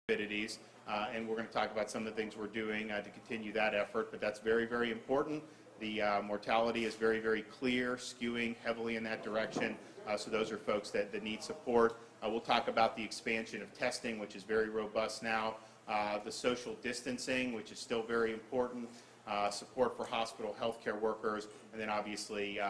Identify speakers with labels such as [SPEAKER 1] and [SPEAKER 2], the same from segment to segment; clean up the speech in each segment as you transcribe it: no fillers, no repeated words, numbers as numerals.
[SPEAKER 1] comorbidities, and we're going to talk about some of the things we're doing to continue that effort, but that's very, very important. The mortality is very, very clear, skewing heavily in that direction, so those are folks that need support. We'll talk about the expansion of testing, which is very robust now, the social distancing, which is still very important, support for hospital healthcare workers, and then obviously,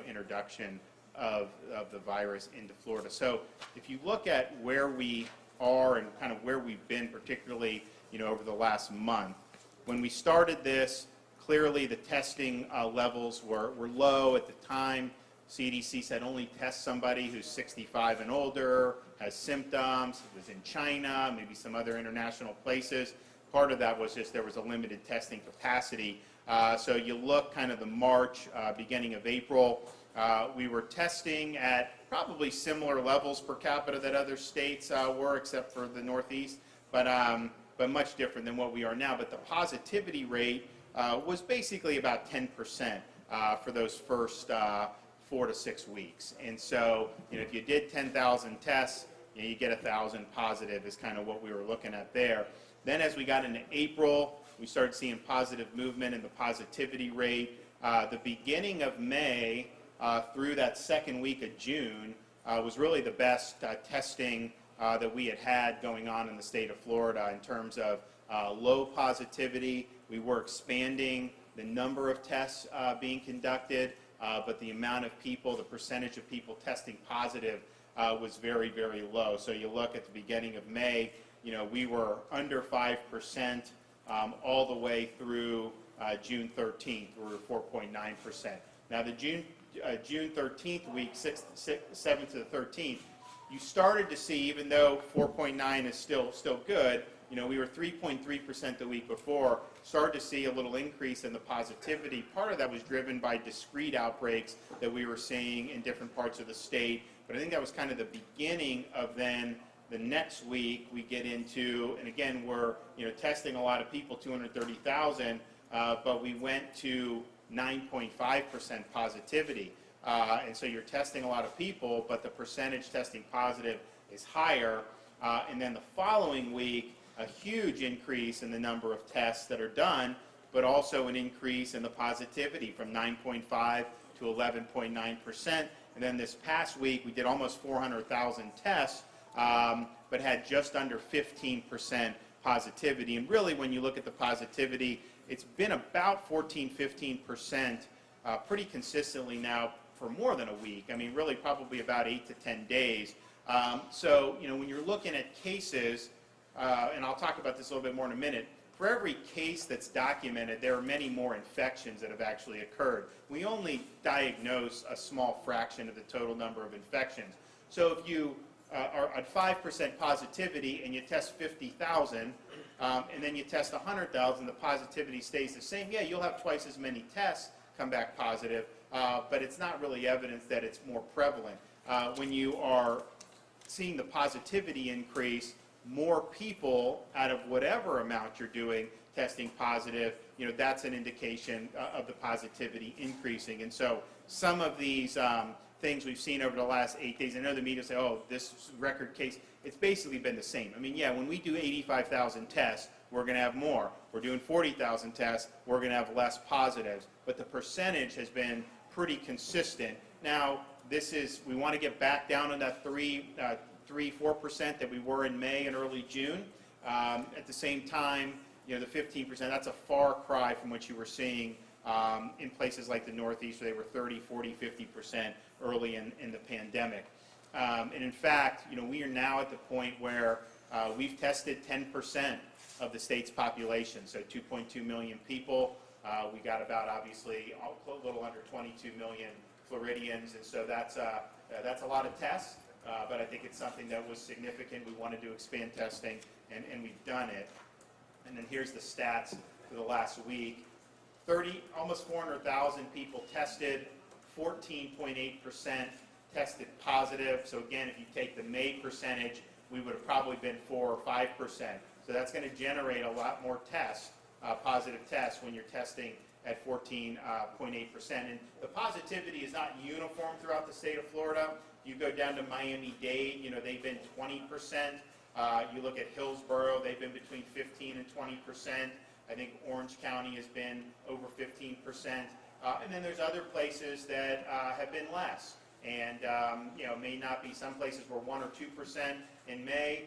[SPEAKER 1] introduction of the virus into Florida. So if you look at where we are and kind of where we've been, particularly, over the last month, when we started this, clearly the testing levels were low at the time. CDC said only test somebody who's 65 and older, has symptoms. It was in China, maybe some other international places. Part of that was just there was a limited testing capacity. So you look kind of the March, beginning of April, we were testing at probably similar levels per capita that other states were, except for the Northeast, but much different than what we are now. But the positivity rate was basically about 10% for those first 4 to 6 weeks. And so, if you did 10,000 tests, you get 1,000 positive is kind of what we were looking at there. Then as we got into April, we started seeing positive movement in the positivity rate. The beginning of May through that second week of June was really the best testing that we had going on in the state of Florida in terms of low positivity. We were expanding the number of tests being conducted, but the amount of people, the percentage of people testing positive was very, very low. So you look at the beginning of May, we were under 5% all the way through June 13th. We were 4.9%. Now the June 13th week, 7th to the 13th, you started to see, even though 4.9 is still good, we were 3.3% the week before, started to see a little increase in the positivity. Part of that was driven by discrete outbreaks that we were seeing in different parts of the state, but I think that was kind of the beginning of then the next week we get into, and again, we're testing a lot of people, 230,000, but we went to 9.5% positivity. And so you're testing a lot of people, but the percentage testing positive is higher. And then the following week, a huge increase in the number of tests that are done, but also an increase in the positivity from 9.5 to 11.9%. And then this past week, we did almost 400,000 tests, but had just under 15% positivity. And really, when you look at the positivity, it's been about 14-15% pretty consistently now for more than a week. I mean, really probably about 8 to 10 days. So, when you're looking at cases, and I'll talk about this a little bit more in a minute, for every case that's documented, there are many more infections that have actually occurred. We only diagnose a small fraction of the total number of infections. So if you are at 5% positivity and you test 50,000, and then you test 100,000, the positivity stays the same. Yeah, you'll have twice as many tests come back positive, but it's not really evidence that it's more prevalent. When you are seeing the positivity increase, more people out of whatever amount you're doing testing positive, that's an indication of the positivity increasing. And so some of these things we've seen over the last 8 days, I know the media say, oh, this record case, it's basically been the same. I mean, yeah, when we do 85,000 tests, we're going to have more. We're doing 40,000 tests, we're going to have less positives. But the percentage has been pretty consistent. Now, we want to get back down on that 3-4% that we were in May and early June. At the same time, the 15%, that's a far cry from what you were seeing in places like the Northeast, where they were 30, 40, 50% early in the pandemic. And in fact, we are now at the point where we've tested 10% of the state's population, so 2.2 million people. We got about, obviously, a little under 22 million Floridians, and so that's a lot of tests. But I think it's something that was significant. We wanted to expand testing, and we've done it. And then here's the stats for the last week. Almost 400,000 people tested, 14.8% tested positive. So again, if you take the May percentage, we would have probably been 4 or 5%. So that's going to generate a lot more tests, positive tests, when you're testing at 14.8%. And the positivity is not uniform throughout the state of Florida. You go down to Miami-Dade, they've been 20%. You look at Hillsborough, they've been between 15 and 20%. I think Orange County has been over 15%. And then there's other places that have been less. And, may not be, some places were 1 or 2% in May,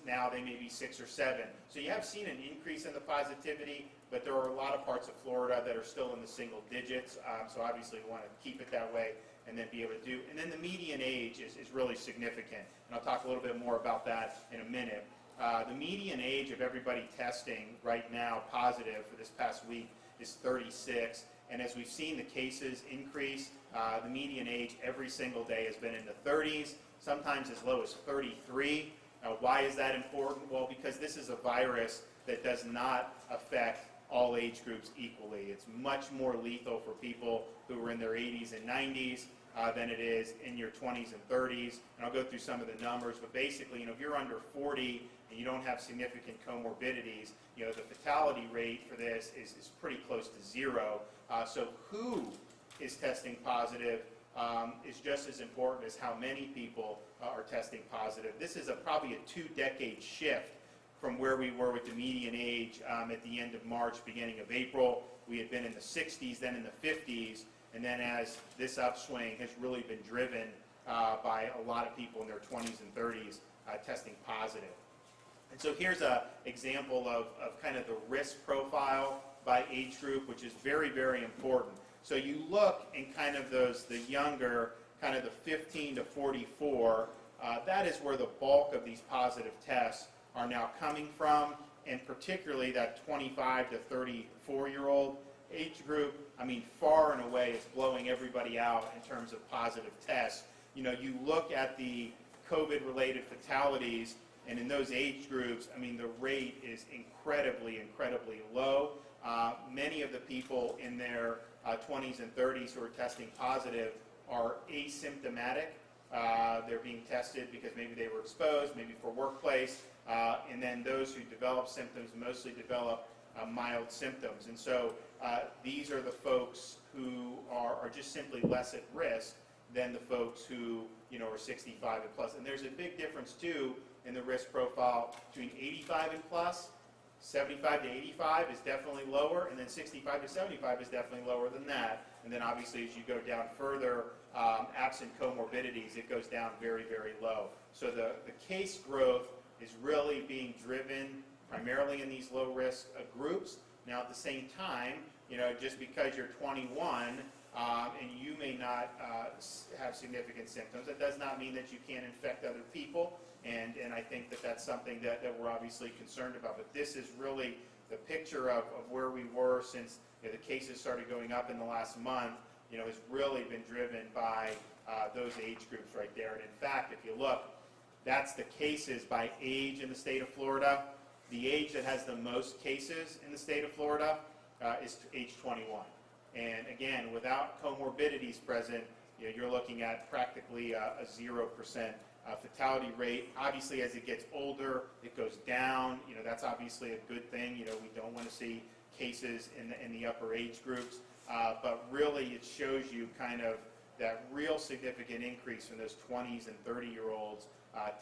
[SPEAKER 1] now they may be 6 or 7. So you have seen an increase in the positivity, but there are a lot of parts of Florida that are still in the single digits. So obviously we want to keep it that way and then be able to do. And then the median age is really significant. And I'll talk a little bit more about that in a minute. The median age of everybody testing right now positive for this past week is 36. And as we've seen the cases increase, the median age every single day has been in the 30s, sometimes as low as 33. Why is that important? Well, because this is a virus that does not affect all age groups equally. It's much more lethal for people who are in their 80s and 90s than it is in your 20s and 30s. And I'll go through some of the numbers, but basically, if you're under 40 and you don't have significant comorbidities, the fatality rate for this is pretty close to 0. So who is testing positive is just as important as how many people are testing positive. This is probably a 2-decade shift from where we were with the median age at the end of March, beginning of April. We had been in the 60s, then in the 50s, and then as this upswing has really been driven by a lot of people in their 20s and 30s testing positive. And so here's an example of kind of the risk profile by age group, which is very, very important. So you look in kind of the younger, kind of the 15 to 44, that is where the bulk of these positive tests are now coming from, and particularly that 25 to 34-year-old age group, far and away is blowing everybody out in terms of positive tests. You look at the COVID-related fatalities, and in those age groups, the rate is incredibly, incredibly low. Many of the people in their 20s and 30s who are testing positive are asymptomatic. They're being tested because maybe they were exposed, maybe for workplace, and then those who develop symptoms mostly develop mild symptoms. And so these are the folks who are just simply less at risk than the folks who are 65 and plus. And there's a big difference too in the risk profile between 85 and plus. 75 to 85 is definitely lower, and then 65 to 75 is definitely lower than that. And then obviously as you go down further, absent comorbidities, it goes down very, very low. So the case growth is really being driven primarily in these low-risk groups. Now at the same time, just because you're 21 and you may not have significant symptoms, that does not mean that you can't infect other people. And I think that that's something that we're obviously concerned about. But this is really the picture of where we were since the cases started going up in the last month, has really been driven by those age groups right there. And in fact, if you look, that's the cases by age in the state of Florida. The age that has the most cases in the state of Florida is age 21. And again, without comorbidities present, you're looking at practically a 0% fatality rate. Obviously, as it gets older, it goes down. That's obviously a good thing. We don't want to see cases in the upper age groups. But really, it shows you kind of that real significant increase from those 20s and 30-year-olds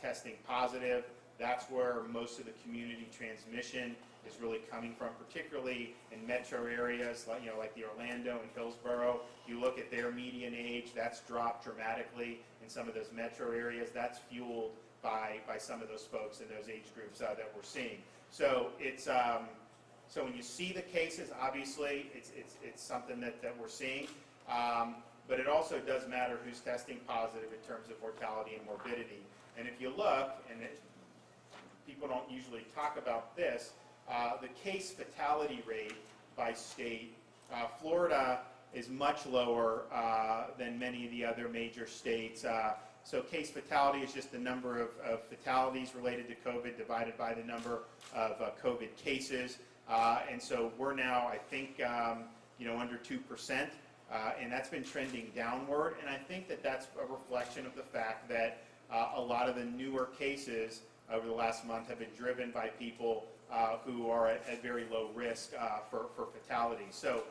[SPEAKER 1] testing positive. That's where most of the community transmission is really coming from, particularly in metro areas like the Orlando and Hillsborough. You look at their median age, that's dropped dramatically in some of those metro areas. That's fueled by some of those folks in those age groups that we're seeing. So it's so when you see the cases, obviously it's something that we're seeing. But it also does matter who's testing positive in terms of mortality and morbidity. And if you look, and people don't usually talk about this, the case fatality rate by state, Florida is much lower than many of the other major states. So case fatality is just the number of fatalities related to COVID divided by the number of COVID cases. And so we're now, I think, under 2%. And that's been trending downward. And I think that that's a reflection of the fact that a lot of the newer cases over the last month have been driven by people who are at very low risk for fatality. So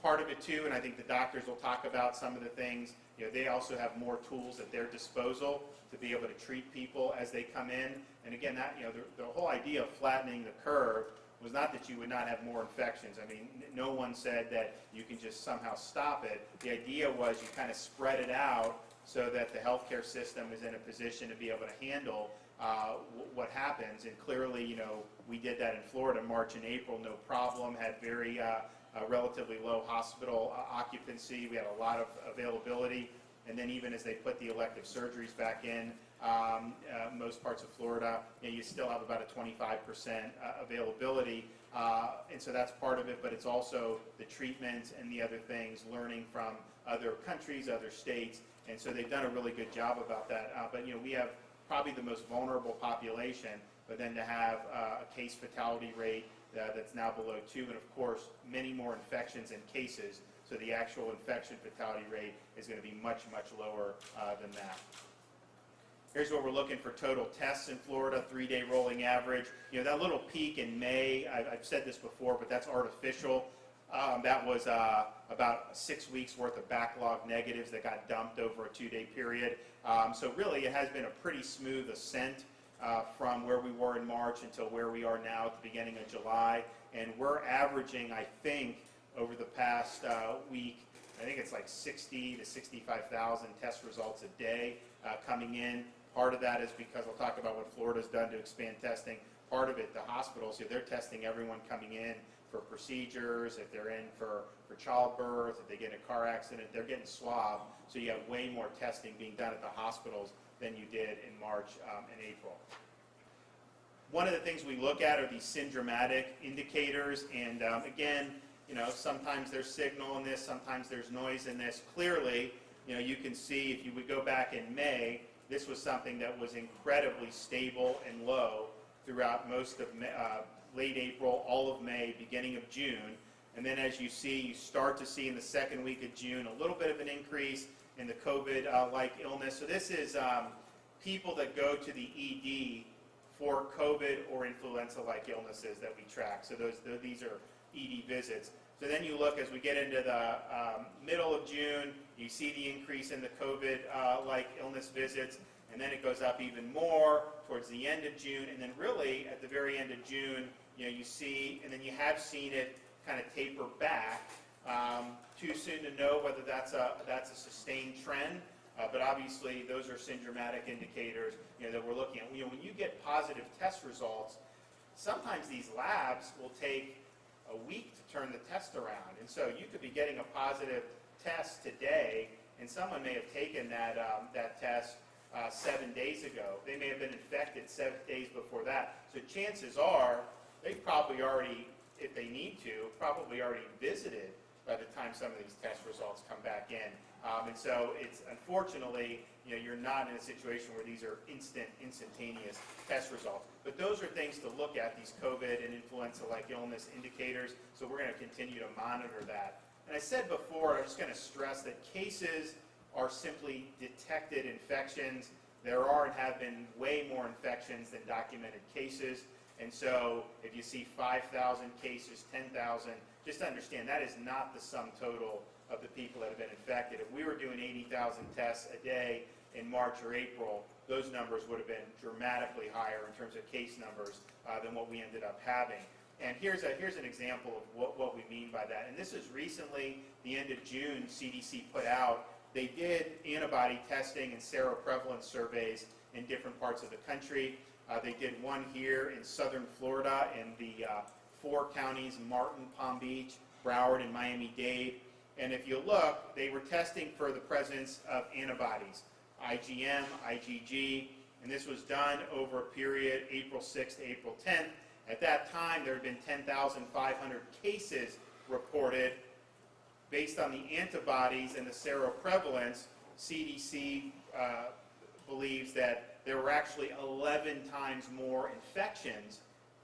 [SPEAKER 1] Part of it too, and I think the doctors will talk about some of the things, they also have more tools at their disposal to be able to treat people as they come in. And again, that, the whole idea of flattening the curve was not that you would not have more infections. I mean, no one said that you can just somehow stop it. The idea was you kind of spread it out so that the healthcare system is in a position to be able to handle what happens. And clearly, we did that in Florida, March and April, no problem, had very relatively low hospital occupancy. We had a lot of availability. And then even as they put the elective surgeries back in, most parts of Florida, you still have about a 25% availability. And so that's part of it, but it's also the treatment and the other things, learning from other countries, other states. And so they've done a really good job about that. But we have probably the most vulnerable population, but then to have a case fatality rate that's now below 2, and of course many more infections and cases, so the actual infection fatality rate is going to be much, much lower than that. Here's what we're looking for total tests in Florida, 3-day rolling average. That little peak in May, I've said this before, but that's artificial. That was about 6 weeks worth of backlog negatives that got dumped over a 2-day period. So really it has been a pretty smooth ascent from where we were in March until where we are now at the beginning of July. And we're averaging, I think, over the past week, I think it's like 60 to 65,000 test results a day coming in. Part of that is because I'll talk about what Florida's done to expand testing. Part of it, the hospitals, they're testing everyone coming in for procedures, if they're in for childbirth, if they get in a car accident, they're getting swabbed. So you have way more testing being done at the hospitals than you did in March and April. One of the things we look at are these syndromatic indicators, and again, sometimes there's signal in this, sometimes there's noise in this. Clearly, you can see if you would go back in May, this was something that was incredibly stable and low throughout most of late April, all of May, beginning of June. And then as you see, you start to see in the second week of June a little bit of an increase in the COVID-like illness. So this is people that go to the ED for COVID or influenza-like illnesses that we track. So these are ED visits. So then you look as we get into the middle of June, you see the increase in the COVID-like illness visits, and then it goes up even more towards the end of June, and then really at the very end of June, you see, and then you have seen it kind of taper back. Too soon to know whether that's a sustained trend, but obviously those are syndromatic indicators that we're looking at. When you get positive test results, sometimes these labs will take a week to turn the test around, and so you could be getting a positive test today, and someone may have taken that test 7 days ago. They may have been infected 7 days before that. So chances are they've probably already, if they need to, probably already visited by the time some of these test results come back in. And so it's unfortunately, you're not in a situation where these are instantaneous test results. But those are things to look at, these COVID and influenza-like illness indicators. So we're going to continue to monitor that. And I said before, I'm just going to stress that cases are simply detected infections. There are and have been way more infections than documented cases. And so if you see 5,000 cases, 10,000, just understand that is not the sum total of the people that have been infected. If we were doing 80,000 tests a day in March or April, those numbers would have been dramatically higher in terms of case numbers than what we ended up having. And here's an example of what we mean by that. And this is recently, the end of June, CDC put out, they did antibody testing and seroprevalence surveys in different parts of the country. They did one here in southern Florida in the 4 counties, Martin, Palm Beach, Broward, and Miami-Dade. And if you look, they were testing for the presence of antibodies, IgM, IgG, and this was done over a period April 6th to April 10th. At that time, there had been 10,500 cases reported. Based on the antibodies and the seroprevalence, CDC believes that there were actually 11 times more infections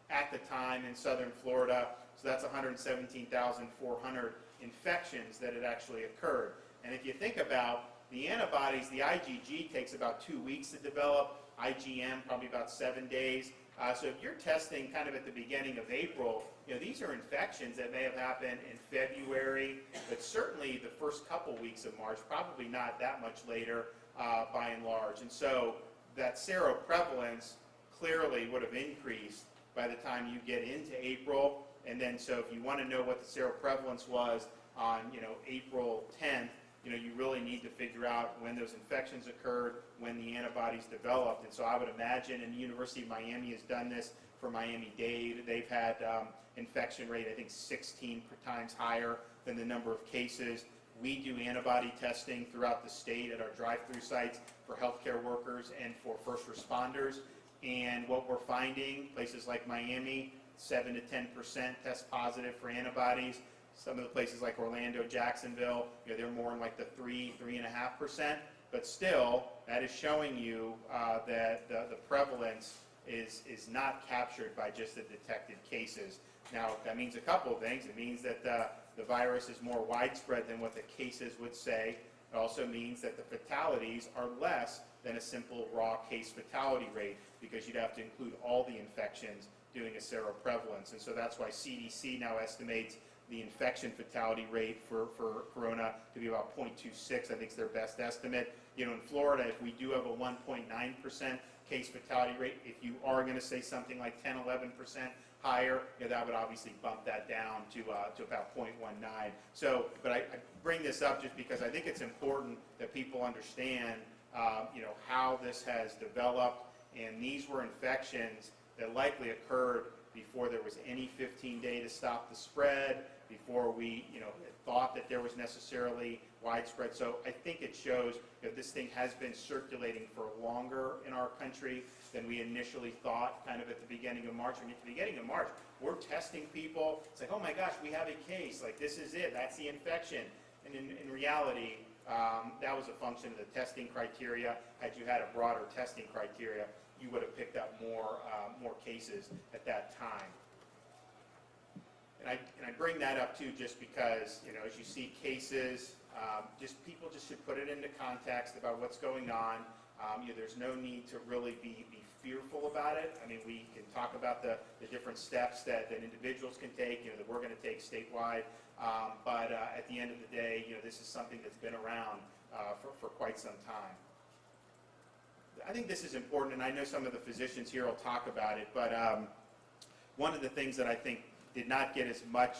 [SPEAKER 1] at the time in southern Florida. So that's 117,400 infections that had actually occurred. And if you think about the antibodies, the IgG takes about 2 weeks to develop, IgM probably about 7 days, So if you're testing kind of at the beginning of April, these are infections that may have happened in February, but certainly the first couple weeks of March, probably not that much later by and large. And so that seroprevalence clearly would have increased by the time you get into April. And then so if you want to know what the seroprevalence was on April 10th, you really need to figure out when those infections occurred, when the antibodies developed. And so I would imagine, and the University of Miami has done this for Miami-Dade, they've had infection rate, I think, 16 times higher than the number of cases. We do antibody testing throughout the state at our drive-through sites for healthcare workers and for first responders. And what we're finding, places like Miami, 7 to 10% test positive for antibodies. Some of the places like Orlando, Jacksonville, they're more in like the 3.5%. But still, that is showing you that the prevalence is not captured by just the detected cases. Now, that means a couple of things. It means that the virus is more widespread than what the cases would say. It also means that the fatalities are less than a simple raw case fatality rate, because you'd have to include all the infections doing a seroprevalence. And so that's why CDC now estimates the infection fatality rate for corona to be about 0.26. I think is their best estimate. In Florida, if we do have a 1.9% case fatality rate, if you are going to say something like 10, 11% higher, that would obviously bump that down to about 0.19. So, but I bring this up just because I think it's important that people understand, how this has developed. And these were infections that likely occurred before there was any 15-day to stop the spread, before we thought that there was necessarily widespread. So I think it shows that this thing has been circulating for longer in our country than we initially thought kind of at the beginning of March. When at the beginning of March, we're testing people. It's like, oh my gosh, we have a case. Like, this is it. That's the infection. And in reality, that was a function of the testing criteria. Had you had a broader testing criteria, you would have picked up more cases at that time. And I bring that up too just because, as you see cases, people just should put it into context about what's going on. There's no need to really be fearful about it. I mean, we can talk about the different steps that individuals can take, that we're going to take statewide. But at the end of the day, this is something that's been around for quite some time. I think this is important, and I know some of the physicians here will talk about it, but one of the things that I think did not get as much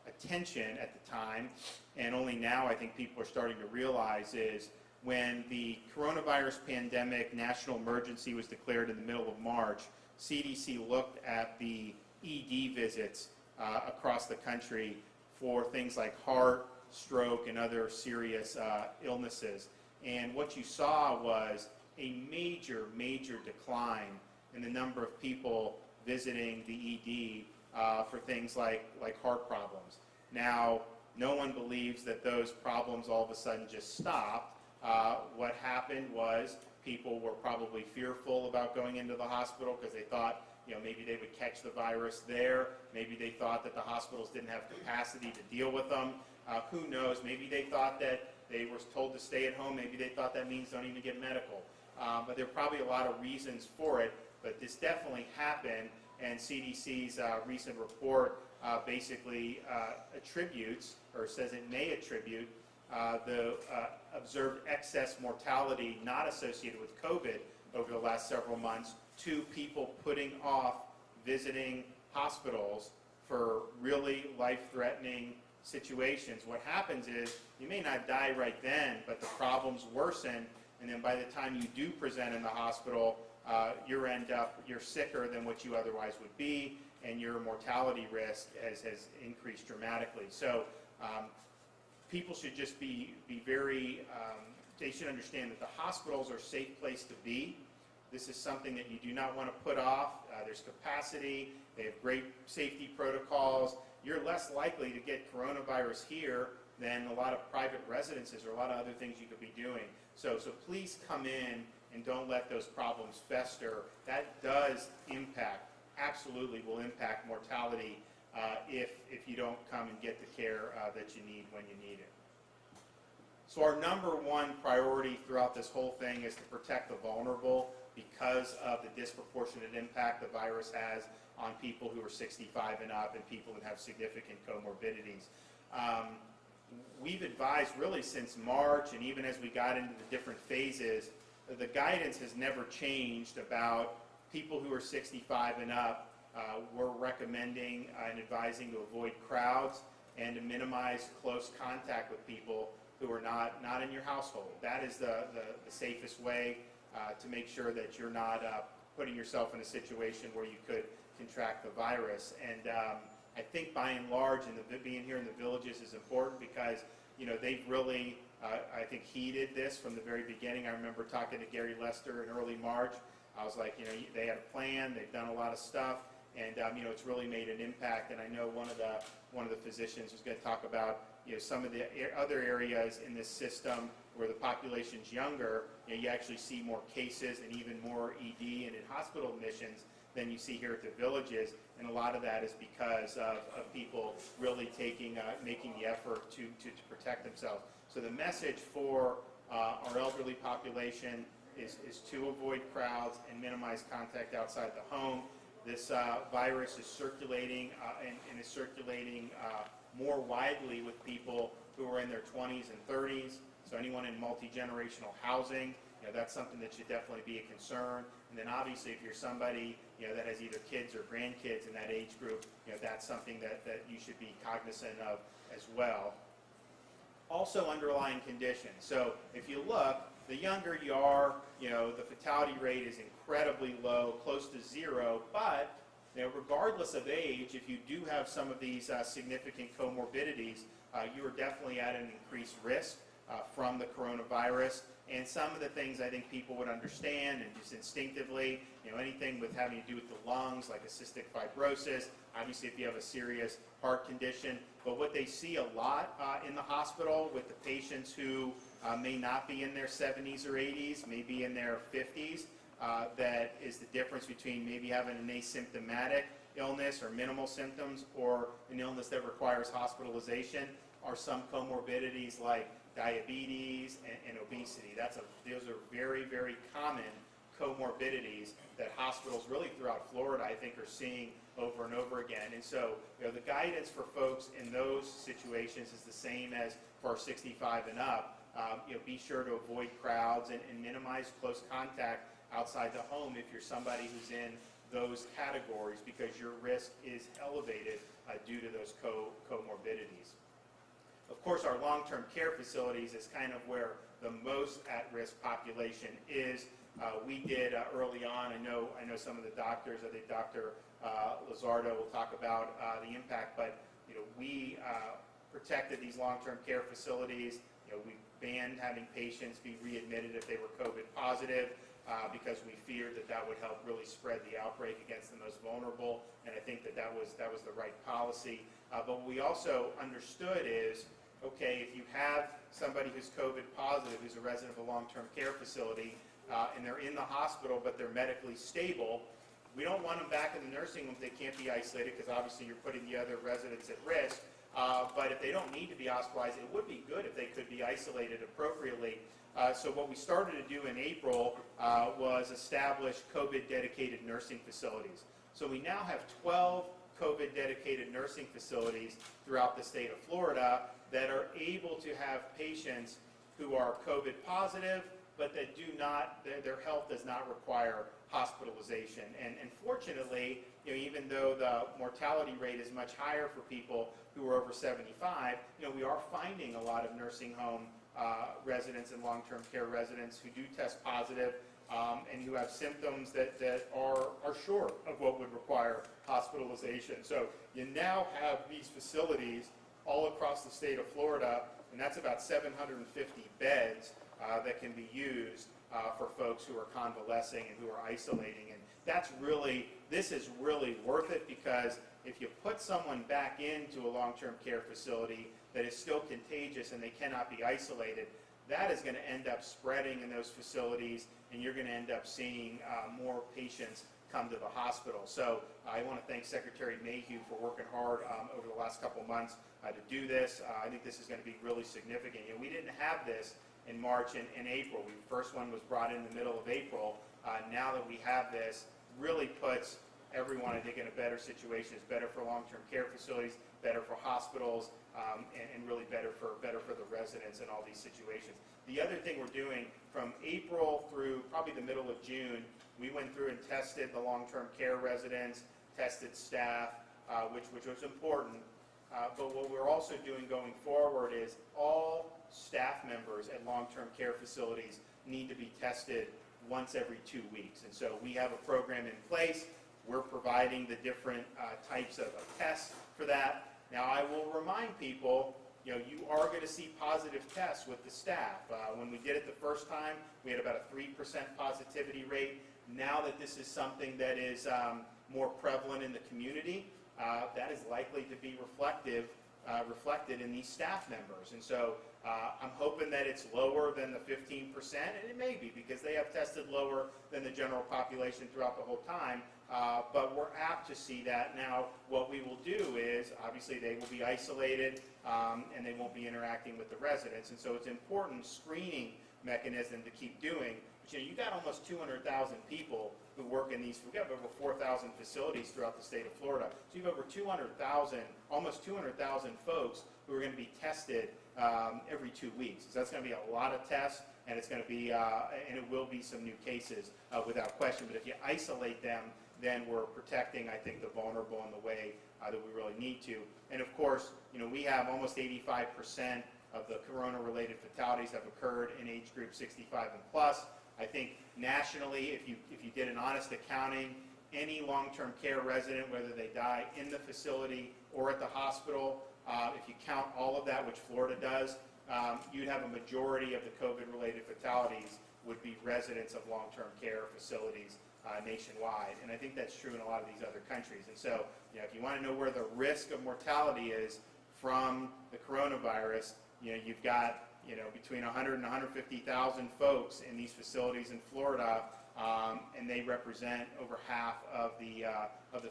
[SPEAKER 1] attention at the time, and only now I think people are starting to realize, is when the coronavirus pandemic national emergency was declared in the middle of March, CDC looked at the ED visits across the country for things like heart, stroke, and other serious illnesses. And what you saw was a major, major decline in the number of people visiting the ED for things like heart problems. Now, no one believes that those problems all of a sudden just stopped. What happened was people were probably fearful about going into the hospital because they thought, maybe they would catch the virus there. Maybe they thought that the hospitals didn't have capacity to deal with them. Who knows? Maybe they thought that they were told to stay at home. Maybe they thought that means don't even get medical. But there are probably a lot of reasons for it. But this definitely happened, and CDC's recent report basically attributes, or says it may attribute, the observed excess mortality not associated with COVID over the last several months to people putting off visiting hospitals for really life-threatening situations. What happens is you may not die right then, but the problems worsen, and then by the time you do present in the hospital, you're sicker than what you otherwise would be, and your mortality risk has increased dramatically. So people should just be very, they should understand that the hospitals are a safe place to be. This is something that you do not want to put off. There's capacity. They have great safety protocols. You're less likely to get coronavirus here than a lot of private residences or a lot of other things you could be doing. So please come in and don't let those problems fester. That does impact, absolutely will impact mortality if you don't come and get the care that you need when you need it. So our number one priority throughout this whole thing is to protect the vulnerable. because of the disproportionate impact the virus has on people who are 65 and up and people that have significant comorbidities. We've advised really since March, and even as we got into the different phases, the guidance has never changed about people who are 65 and up. We're recommending and advising to avoid crowds and to minimize close contact with people who are not in your household. That is the safest way to make sure that you're not putting yourself in a situation where you could contract the virus. And I think by and large, being here in the villages is important because they've really, I think, heeded this from the very beginning. I remember talking to Gary Lester in early March. I was like, they have a plan, they've done a lot of stuff, and it's really made an impact. And I know one of the physicians was going to talk about some of the other areas in this system where the population's younger. You actually see more cases and even more ED and in hospital admissions than you see here at the villages, and a lot of that is because of people really making the effort to protect themselves. So the message for our elderly population is to avoid crowds and minimize contact outside the home. This virus is circulating and is circulating more widely with people who are in their 20s and 30s. So anyone in multi-generational housing, that's something that should definitely be a concern. And then obviously if you're somebody that has either kids or grandkids in that age group, that's something that you should be cognizant of as well. Also underlying conditions. So if you look, the younger you are, the fatality rate is incredibly low, close to zero, but regardless of age, if you do have some of these significant comorbidities, you are definitely at an increased risk from the coronavirus. And some of the things I think people would understand and just instinctively, anything with having to do with the lungs, like a cystic fibrosis, obviously if you have a serious heart condition. But what they see a lot in the hospital with the patients who may not be in their 70s or 80s, maybe in their 50s, that is the difference between maybe having an asymptomatic illness or minimal symptoms or an illness that requires hospitalization, are some comorbidities like diabetes and obesity. Those are very, very common comorbidities that hospitals really throughout Florida, I think, are seeing over and over again. And so, the guidance for folks in those situations is the same as for our 65 and up. Be sure to avoid crowds and minimize close contact outside the home if you're somebody who's in those categories, because your risk is elevated due to those comorbidities. Of course, our long-term care facilities is kind of where the most at-risk population is. We did early on, I know some of the doctors, I think Dr. Lizardo will talk about the impact, but we protected these long-term care facilities. We banned having patients be readmitted if they were COVID positive because we feared that would help really spread the outbreak against the most vulnerable, and I think that was the right policy. But what we also understood is, okay, if you have somebody who's COVID positive, who's a resident of a long-term care facility, and they're in the hospital but they're medically stable, we don't want them back in the nursing home if they can't be isolated, because obviously you're putting the other residents at risk. But if they don't need to be hospitalized, it would be good if they could be isolated appropriately. So what we started to do in April was establish COVID-dedicated nursing facilities. So we now have 12 COVID-dedicated nursing facilities throughout the state of Florida that are able to have patients who are COVID positive, but that their health does not require hospitalization. And fortunately, even though the mortality rate is much higher for people who are over 75, we are finding a lot of nursing home residents and long-term care residents who do test positive and who have symptoms that are short of what would require hospitalization. So you now have these facilities all across the state of Florida, and that's about 750 beds that can be used for folks who are convalescing and who are isolating. And this is really worth it, because if you put someone back into a long-term care facility that is still contagious and they cannot be isolated, that is going to end up spreading in those facilities, and you're going to end up seeing more patients come to the hospital. So I want to thank Secretary Mayhew for working hard over the last couple months to do this. I think this is going to be really significant. We didn't have this in March and April. The first one was brought in the middle of April, now that we have this, really puts everyone, I think, in a better situation. It's better for long-term care facilities, better for hospitals, and really better for the residents in all these situations. The other thing we're doing from April through probably the middle of June, we went through and tested the long-term care residents, tested staff, which was important. But what we're also doing going forward is all staff members at long-term care facilities need to be tested once every 2 weeks. And so we have a program in place. We're providing the different types of tests for that. Now, I will remind people, you are going to see positive tests with the staff. When we did it the first time, we had about a 3% positivity rate. Now that this is something that is more prevalent in the community, that is likely to be reflected in these staff members. And so I'm hoping that it's lower than the 15%, and it may be because they have tested lower than the general population throughout the whole time. But we're apt to see that. Now, what we will do is, obviously, they will be isolated and they won't be interacting with the residents. And so it's an important screening mechanism to keep doing. But, you got almost 200,000 people who work in these. We have over 4,000 facilities throughout the state of Florida. So you have over 200,000, almost 200,000 folks who are going to be tested every 2 weeks. So that's going to be a lot of tests, and it's going to be, and it will be some new cases without question. But if you isolate them, then we're protecting, I think, the vulnerable in the way that we really need to. And of course, we have almost 85% of the corona-related fatalities have occurred in age group 65 and plus. I think nationally, if you did an honest accounting, any long-term care resident, whether they die in the facility or at the hospital, if you count all of that, which Florida does, you'd have a majority of the COVID-related fatalities would be residents of long-term care facilities nationwide. And I think that's true in a lot of these other countries. And so, if you want to know where the risk of mortality is from the coronavirus, you've got between 100 and 150,000 folks in these facilities in Florida, and they represent over half of the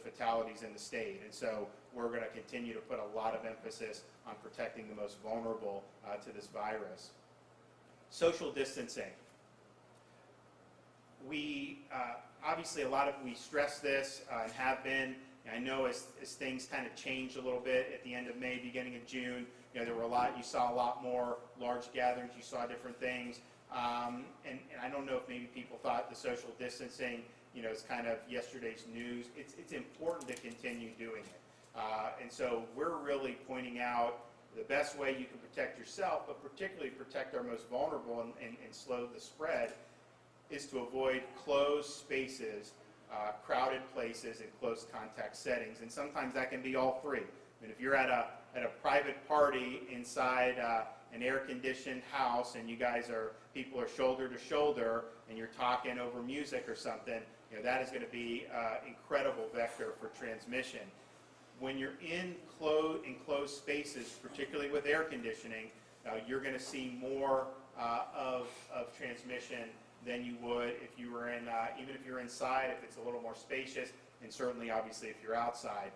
[SPEAKER 1] fatalities in the state. And so we're going to continue to put a lot of emphasis on protecting the most vulnerable to this virus. Social distancing. We obviously we stress this and have been. I know as things kind of changed a little bit at the end of May, beginning of June, there were you saw a lot more large gatherings, you saw different things. And I don't know if maybe people thought the social distancing, is kind of yesterday's news. It's important to continue doing it. And so we're really pointing out the best way you can protect yourself, but particularly protect our most vulnerable and slow the spread, is to avoid closed spaces, crowded places, and close contact settings. And sometimes that can be all three. I mean, if you're at a private party inside an air-conditioned house and people are shoulder to shoulder and you're talking over music or something, that is going to be an incredible vector for transmission. When you're in enclosed spaces, particularly with air conditioning, you're going to see more of transmission than you would if you were in, even if you're inside, if it's a little more spacious, and certainly, obviously, if you're outside.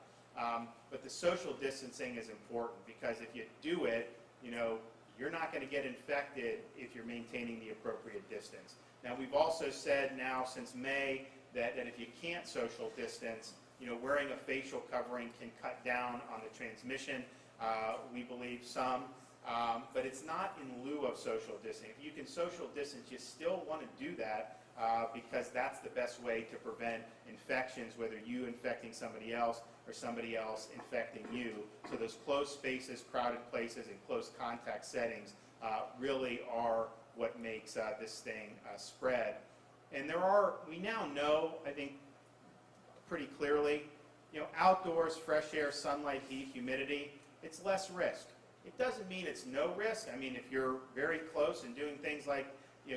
[SPEAKER 1] But the social distancing is important because if you do it, you're not going to get infected if you're maintaining the appropriate distance. Now, we've also said now since May that if you can't social distance, wearing a facial covering can cut down on the transmission. We believe some. But it's not in lieu of social distancing. If you can social distance, you still want to do that because that's the best way to prevent infections, whether you infecting somebody else or somebody else infecting you. So those closed spaces, crowded places, and close contact settings really are what makes this thing spread. And we now know, I think, pretty clearly, outdoors, fresh air, sunlight, heat, humidity, it's less risk. It doesn't mean it's no risk. I mean, if you're very close and doing things like,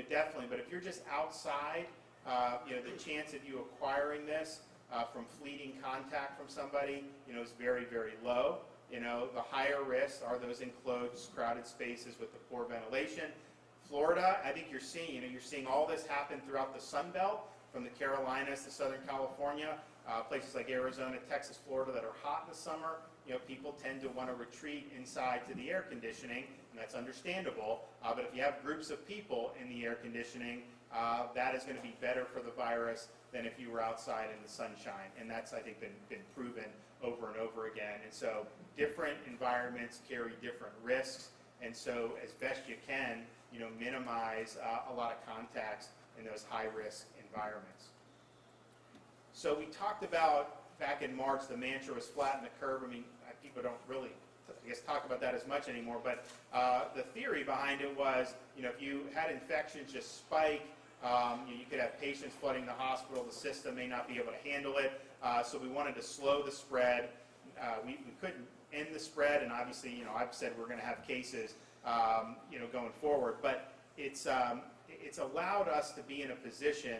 [SPEAKER 1] definitely, but if you're just outside, the chance of you acquiring this from fleeting contact from somebody, is very, very low. The higher risks are those enclosed, crowded spaces with the poor ventilation. Florida, I think you're seeing all this happen throughout the Sun Belt, from the Carolinas to Southern California, places like Arizona, Texas, Florida that are hot in the summer. People tend to want to retreat inside to the air conditioning, and that's understandable. But if you have groups of people in the air conditioning, that is going to be better for the virus than if you were outside in the sunshine. And that's, I think, been proven over and over again. And so different environments carry different risks. And so as best you can, minimize a lot of contacts in those high-risk environments. So we talked about, back in March, the mantra was flatten the curve. I mean, people don't really, I guess, talk about that as much anymore, but the theory behind it was, if you had infections just spike, you could have patients flooding the hospital, the system may not be able to handle it, so we wanted to slow the spread. We couldn't end the spread, and obviously, I've said we're going to have cases, going forward, but it's allowed us to be in a position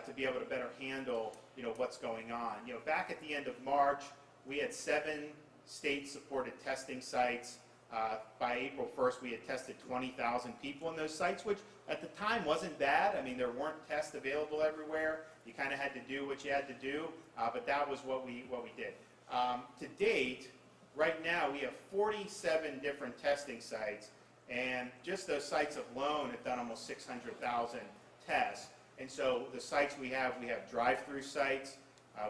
[SPEAKER 1] to be able to better handle, what's going on. Back at the end of March, we had 7 state-supported testing sites. By April 1st, we had tested 20,000 people in those sites, which at the time wasn't bad. I mean, there weren't tests available everywhere. You kind of had to do what you had to do, but that was what we did. To date, right now, we have 47 different testing sites, and just those sites alone have done almost 600,000 tests. And so the sites we have drive-through sites,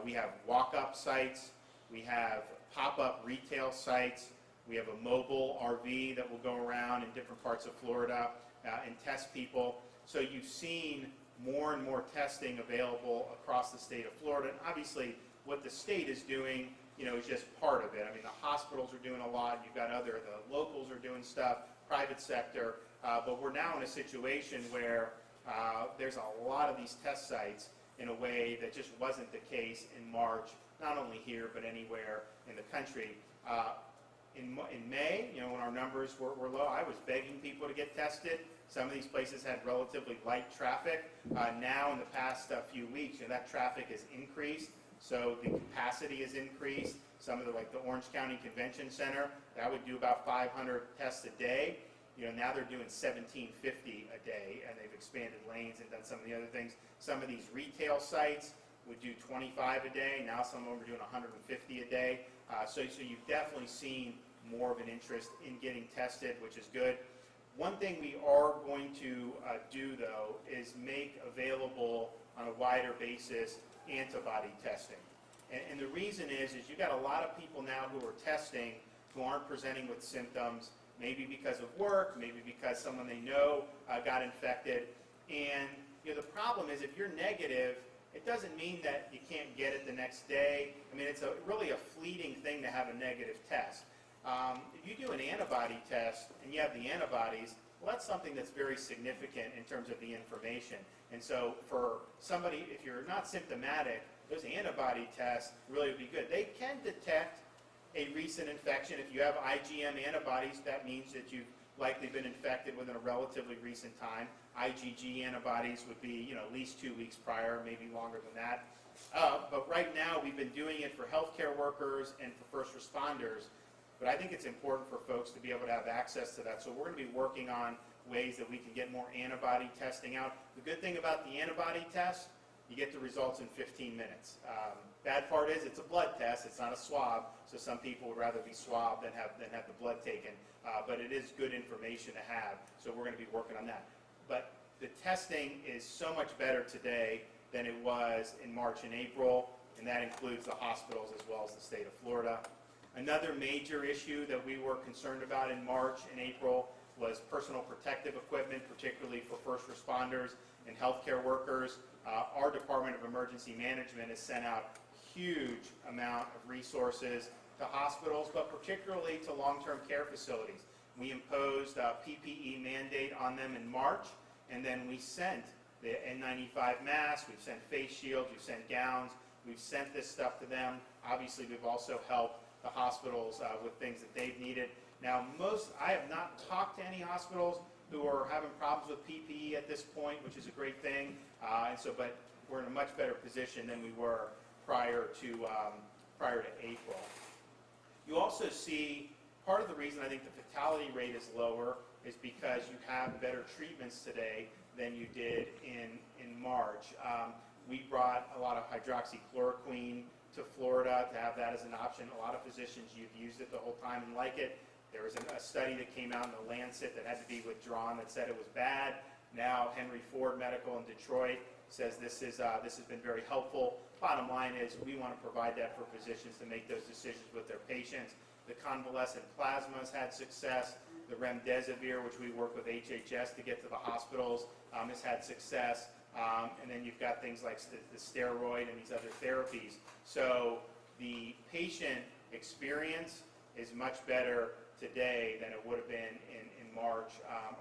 [SPEAKER 1] we have walk-up sites, we have pop-up retail sites, we have a mobile RV that will go around in different parts of Florida and test people. So you've seen more and more testing available across the state of Florida. And obviously, what the state is doing, is just part of it. I mean, the hospitals are doing a lot. You've got the locals are doing stuff, private sector. But we're now in a situation where there's a lot of these test sites in a way that just wasn't the case in March, not only here, but anywhere in the country. In May, when our numbers were low, I was begging people to get tested. Some of these places had relatively light traffic. Now, in the past few weeks, that traffic has increased, so the capacity has increased. Some of the Orange County Convention Center, that would do about 500 tests a day. Now they're doing 1,750 a day, and they've expanded lanes and done some of the other things. Some of these retail sites would do 25 a day. Now some of them are doing 150 a day. So you've definitely seen more of an interest in getting tested, which is good. One thing we are going to do, though, is make available on a wider basis antibody testing. And the reason is you've got a lot of people now who are testing who aren't presenting with symptoms, maybe because of work, maybe because someone they know got infected. And the problem is if you're negative, it doesn't mean that you can't get it the next day. I mean, it's really a fleeting thing to have a negative test. If you do an antibody test and you have the antibodies, well, that's something that's very significant in terms of the information. And so for somebody, if you're not symptomatic, those antibody tests really would be good. They can detect a recent infection. If you have IgM antibodies, that means that you've likely been infected within a relatively recent time. IgG antibodies would be, at least 2 weeks prior, maybe longer than that. But right now, we've been doing it for healthcare workers and for first responders. But I think it's important for folks to be able to have access to that. So we're going to be working on ways that we can get more antibody testing out. The good thing about the antibody test, you get the results in 15 minutes. Bad part is it's a blood test. It's not a swab. So some people would rather be swabbed than have the blood taken. But it is good information to have. So we're going to be working on that. But the testing is so much better today than it was in March and April, and that includes the hospitals as well as the state of Florida. Another major issue that we were concerned about in March and April was personal protective equipment, particularly for first responders and healthcare workers. Our Department of Emergency Management has sent out a huge amount of resources to hospitals, but particularly to long-term care facilities. We imposed a PPE mandate on them in March, and then we sent the N95 masks, we've sent face shields, we've sent gowns, we've sent this stuff to them. Obviously, we've also helped the hospitals with things that they've needed. Now, I have not talked to any hospitals who are having problems with PPE at this point, which is a great thing. But we're in a much better position than we were prior to April. You also see part of the reason I think the fatality rate is lower is because you have better treatments today than you did in March. We brought a lot of hydroxychloroquine to Florida to have that as an option. A lot of physicians, you've used it the whole time and like it. There was a study that came out in the Lancet that had to be withdrawn that said it was bad. Now Henry Ford Medical in Detroit says this has been very helpful. Bottom line is we want to provide that for physicians to make those decisions with their patients. The convalescent plasma has had success. The remdesivir, which we work with HHS to get to the hospitals, has had success. And then you've got things like the steroid and these other therapies. So the patient experience is much better today than it would have been in March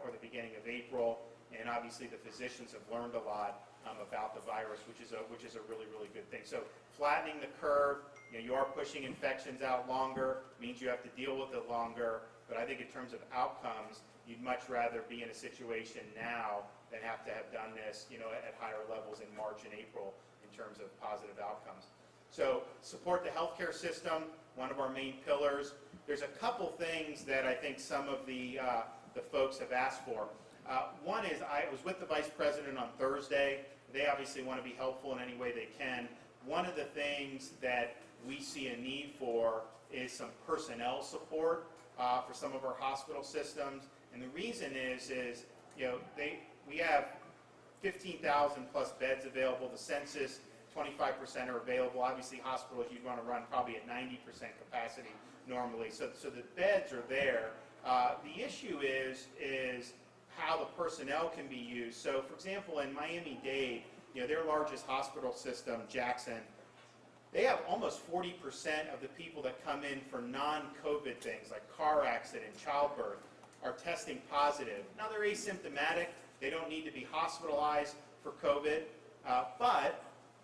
[SPEAKER 1] or the beginning of April. And obviously the physicians have learned a lot about the virus, which is a really, really good thing. So flattening the curve, you are pushing infections out longer, means you have to deal with it longer. But I think in terms of outcomes, you'd much rather be in a situation now than have to have done this, at higher levels in March and April in terms of positive outcomes. So support the healthcare system, one of our main pillars. There's a couple things that I think some of the folks have asked for. One is I was with the Vice President on Thursday. They obviously want to be helpful in any way they can. One of the things that we see a need for is some personnel support for some of our hospital systems. And the reason is we have 15,000 plus beds available. The census, 25% are available. Obviously, hospitals you'd want to run probably at 90% capacity normally. So the beds are there. The issue is how the personnel can be used. So, for example, in Miami-Dade, their largest hospital system, Jackson, they have almost 40% of the people that come in for non-COVID things like car accident, childbirth, are testing positive. Now they're asymptomatic. They don't need to be hospitalized for COVID. But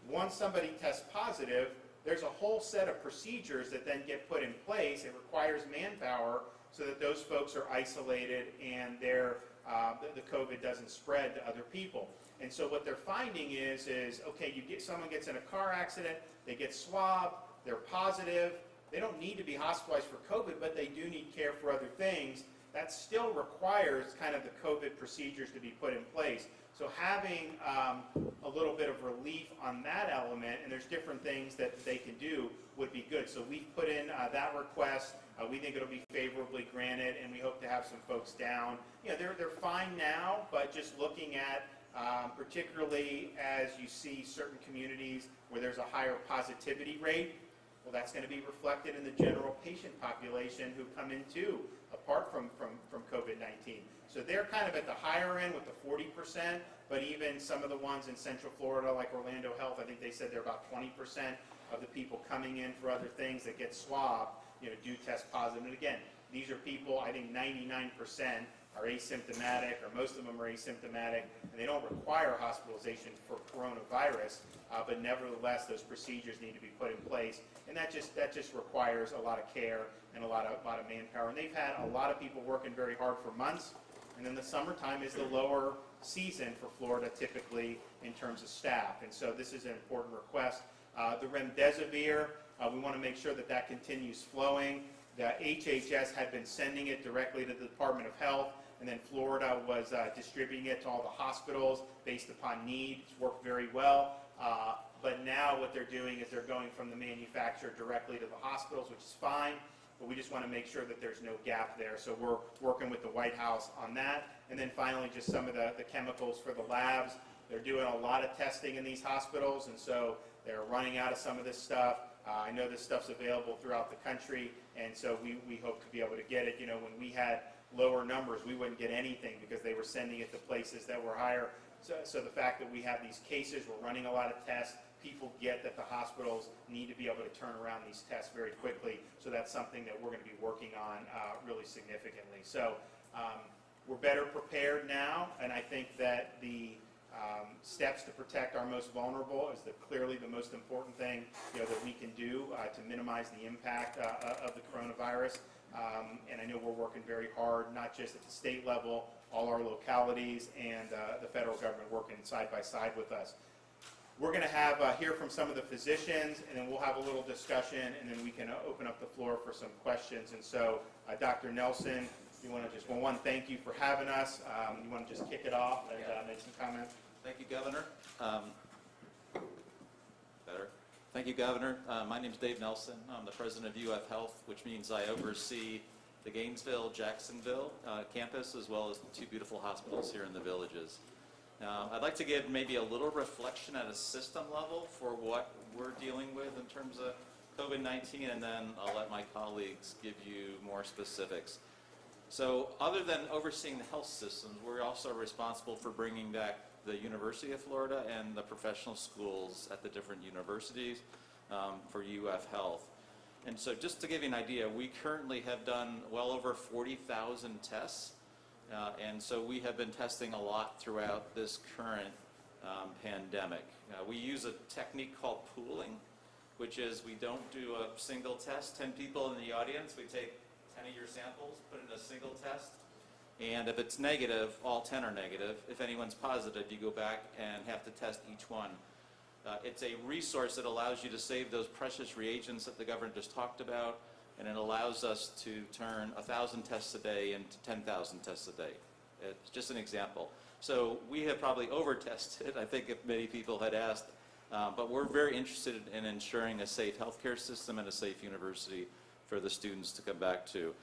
[SPEAKER 1] once somebody tests positive, there's a whole set of procedures that then get put in place. It requires manpower so that those folks are isolated and the COVID doesn't spread to other people. And so what they're finding is okay, someone gets in a car accident, they get swabbed, they're positive, they don't need to be hospitalized for COVID, but they do need care for other things. That still requires kind of the COVID procedures to be put in place. So having a little bit of relief on that element, and there's different things that they can do, would be good. So we've put in that request. We think it'll be favorably granted, and we hope to have some folks down. They're fine now, but just looking at particularly as you see certain communities where there's a higher positivity rate, well, that's going to be reflected in the general patient population who come in too, apart from COVID-19. So they're kind of at the higher end with the 40%, but even some of the ones in Central Florida, like Orlando Health, I think they said they're about 20% of the people coming in for other things that get swabbed, do test positive. And again, these are people, I think 99% are asymptomatic, or most of them are asymptomatic, and they don't require hospitalization for coronavirus, but nevertheless, those procedures need to be put in place, and that just requires a lot of care and a lot of manpower. And they've had a lot of people working very hard for months, and then the summertime is the lower season for Florida typically in terms of staff, and so this is an important request. The remdesivir, we want to make sure that continues flowing. The HHS had been sending it directly to the Department of Health, and then Florida was distributing it to all the hospitals based upon need. It's worked very well. But now what they're doing is they're going from the manufacturer directly to the hospitals, which is fine, but we just want to make sure that there's no gap there. So we're working with the White House on that. And then finally, just some of the chemicals for the labs. They're doing a lot of testing in these hospitals, and so they're running out of some of this stuff. I know this stuff's available throughout the country, and so we hope to be able to get it. When we had lower numbers, we wouldn't get anything because they were sending it to places that were higher. So the fact that we have these cases, we're running a lot of tests, people get that the hospitals need to be able to turn around these tests very quickly. So that's something that we're going to be working on really significantly. So we're better prepared now, and I think that the steps to protect our most vulnerable is clearly the most important thing that we can do to minimize the impact of the coronavirus. And I know we're working very hard, not just at the state level, all our localities and the federal government working side by side with us. We're going to hear from some of the physicians, and then we'll have a little discussion, and then we can open up the floor for some questions. And so, Dr. Nelson, you want to just, one, thank you for having us. You want to just kick it off and make some comments?
[SPEAKER 2] Thank you, Governor. Thank you, Governor. My name is Dave Nelson. I'm the president of UF Health, which means I oversee the Gainesville, Jacksonville campus, as well as the two beautiful hospitals here in the villages. I'd like to give maybe a little reflection at a system level for what we're dealing with in terms of COVID-19, and then I'll let my colleagues give you more specifics. So other than overseeing the health systems, we're also responsible for bringing back the University of Florida and the professional schools at the different universities for UF Health. And so just to give you an idea, we currently have done well over 40,000 tests. And so we have been testing a lot throughout this current pandemic. We use a technique called pooling, which is we don't do a single test. 10 people in the audience, we take 10 of your samples, put in a single test, and if it's negative, all 10 are negative. If anyone's positive, you go back and have to test each one. It's a resource that allows you to save those precious reagents that the governor just talked about, and it allows us to turn 1,000 tests a day into 10,000 tests a day. It's just an example. So we have probably over-tested, I think, if many people had asked, but we're very interested in ensuring a safe healthcare system and a safe university for the students to come back to.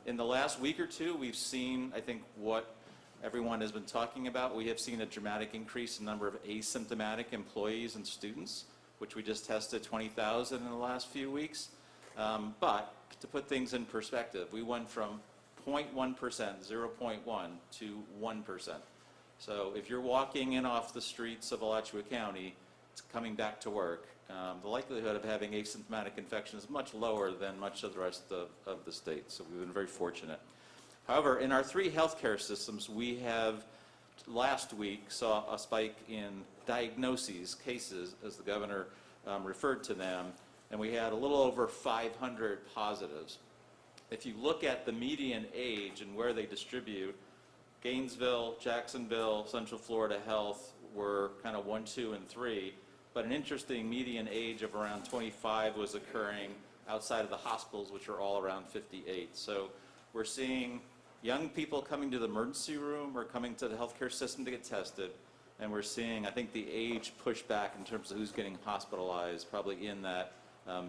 [SPEAKER 2] In the last week or two, we've seen, I think, what everyone has been talking about. We have seen a dramatic increase in the number of asymptomatic employees and students, which we just tested 20,000 in the last few weeks. But to put things in perspective, we went from 0.1%, 0.1 to 1%. So if you're walking in off the streets of Alachua County, coming back to work, the likelihood of having asymptomatic infection is much lower than much of the rest of the state. So we've been very fortunate. However, in our 3 healthcare systems, we have last week saw a spike in diagnoses, cases, as the governor referred to them, and we had a little over 500 positives. If you look at the median age and where they distribute, Gainesville, Jacksonville, Central Florida Health were kind of 1, 2, and 3, but an interesting median age of around 25 was occurring outside of the hospitals, which are all around 58. So we're seeing young people coming to the emergency room or coming to the healthcare system to get tested, and we're seeing, I think, the age push back in terms of who's getting hospitalized, probably in that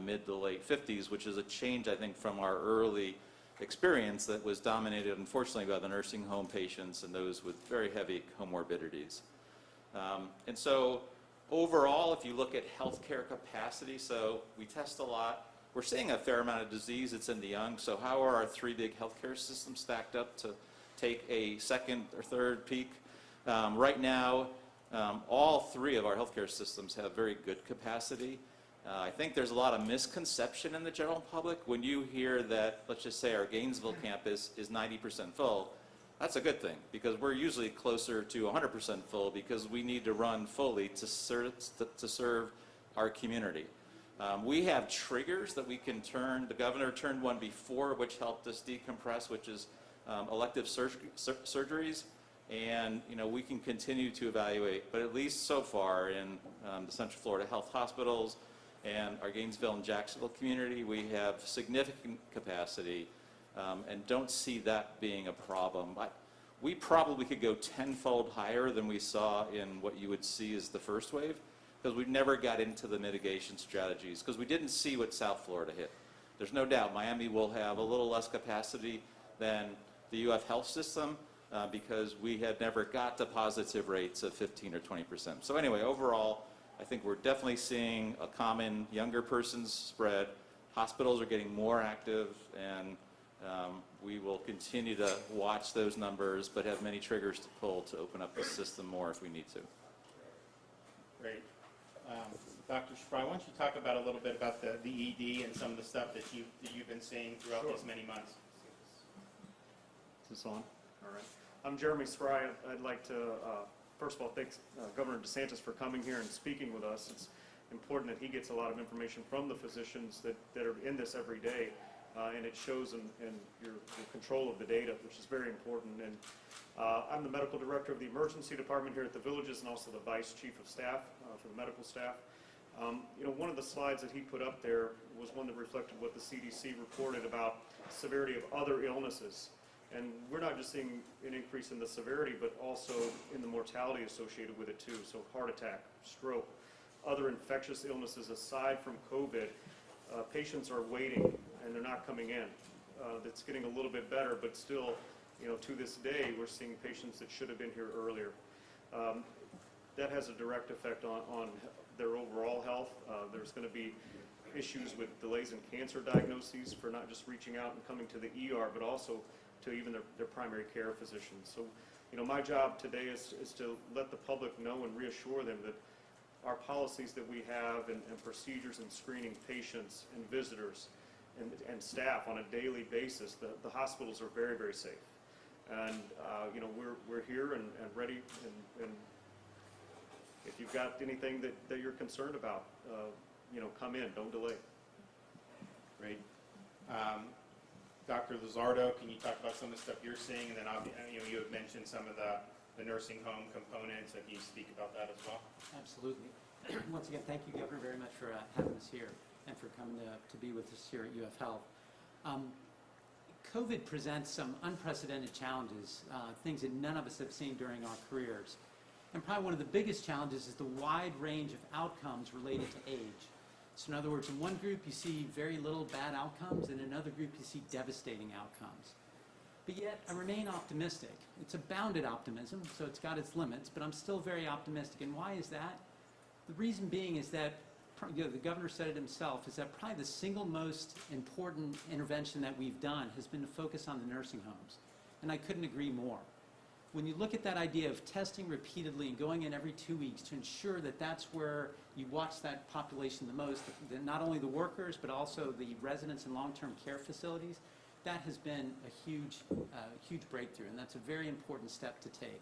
[SPEAKER 2] mid to late 50s, which is a change, I think, from our early experience that was dominated, unfortunately, by the nursing home patients and those with very heavy comorbidities. And so overall, if you look at healthcare capacity, so we test a lot. We're seeing a fair amount of disease. It's in the young. So how are our 3 big healthcare systems stacked up to take a second or third peak? Right now, all 3 of our healthcare systems have very good capacity. I think there's a lot of misconception in the general public when you hear that, let's just say our Gainesville campus is 90% full. That's a good thing, because we're usually closer to 100% full because we need to run fully to serve our community. We have triggers that we can turn. The governor turned one before, which helped us decompress, which is elective surgeries. And we can continue to evaluate, but at least so far in the Central Florida Health Hospitals and our Gainesville and Jacksonville community, we have significant capacity and don't see that being a problem. We probably could go 10-fold higher than we saw in what you would see as the first wave, because we never got into the mitigation strategies, because we didn't see what South Florida hit. There's no doubt Miami will have a little less capacity than the UF Health System, because we had never got to positive rates of 15 or 20%. So anyway, overall, I think we're definitely seeing a common younger person's spread. Hospitals are getting more active, and we will continue to watch those numbers, but have many triggers to pull to open up the system more if we need to.
[SPEAKER 1] Great. Dr. Spry, why don't you talk about a little bit about the ED and some of the stuff that you've been seeing throughout these many months?
[SPEAKER 3] Is this on? All right. I'm Jeremy Spry. I'd like to, first of all, thank Governor DeSantis for coming here and speaking with us. It's important that he gets a lot of information from the physicians that are in this every day, and it shows in your control of the data, which is very important. And I'm the medical director of the emergency department here at the Villages, and also the vice chief of staff for the medical staff. One of the slides that he put up there was one that reflected what the CDC reported about severity of other illnesses. And we're not just seeing an increase in the severity, but also in the mortality associated with it too. So heart attack, stroke, other infectious illnesses aside from COVID, patients are waiting and they're not coming in. That's getting a little bit better, but still, to this day, we're seeing patients that should have been here earlier. That has a direct effect on their overall health. There's going to be issues with delays in cancer diagnoses for not just reaching out and coming to the ER, but also to even their primary care physicians. So, my job today is to let the public know and reassure them that our policies that we have and procedures in screening patients and visitors and staff on a daily basis, the hospitals are very, very safe. And, we're here and ready, and if you've got anything that you're concerned about, come in, don't delay.
[SPEAKER 1] Great. Dr. Lizardo, can you talk about some of the stuff you're seeing? And then, you have mentioned some of the nursing home components. Can you speak about that as well?
[SPEAKER 4] Absolutely. Once again, thank you, Governor, very much for having us here and for coming to be with us here at UF Health. COVID presents some unprecedented challenges, things that none of us have seen during our careers. And probably one of the biggest challenges is the wide range of outcomes related to age. So in other words, in one group you see very little bad outcomes, and in another group you see devastating outcomes. But yet I remain optimistic. It's a bounded optimism, so it's got its limits, but I'm still very optimistic. And why is that? The reason being is that, the governor said it himself, is that probably the single most important intervention that we've done has been to focus on the nursing homes. And I couldn't agree more. When you look at that idea of testing repeatedly and going in every 2 weeks to ensure that that's where you watch that population the most, not only the workers but also the residents in long-term care facilities, that has been a huge breakthrough, and that's a very important step to take.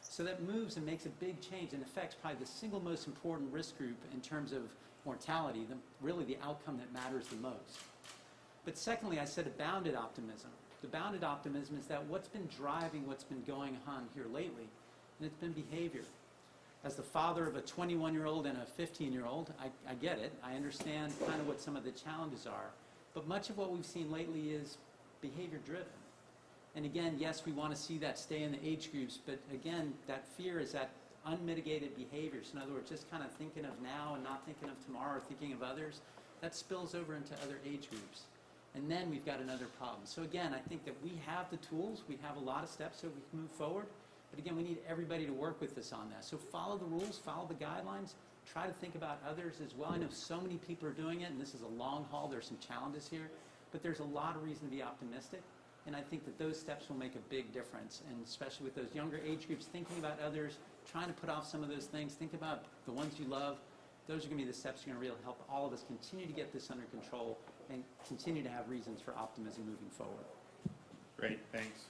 [SPEAKER 4] So that moves and makes a big change and affects probably the single most important risk group in terms of mortality, really the outcome that matters the most. But secondly, I said a bounded optimism. The bounded optimism is that what's been driving what's been going on here lately, and it's been behavior. As the father of a 21-year-old and a 15-year-old, I get it. I understand kind of what some of the challenges are. But much of what we've seen lately is behavior-driven. And again, yes, we want to see that stay in the age groups, but again, that fear is that unmitigated behaviors. In other words, just kind of thinking of now and not thinking of tomorrow or thinking of others, that spills over into other age groups. And then we've got another problem. So again, I think that we have the tools, we have a lot of steps so we can move forward, but again, we need everybody to work with us on that. So follow the rules, follow the guidelines, try to think about others as well. I know so many people are doing it, and this is a long haul, there's some challenges here, but there's a lot of reason to be optimistic, and I think that those steps will make a big difference, and especially with those younger age groups, thinking about others, trying to put off some of those things, think about the ones you love. Those are going to be the steps that are going to really help all of us continue to get this under control and continue to have reasons for optimism moving forward.
[SPEAKER 1] Great, thanks.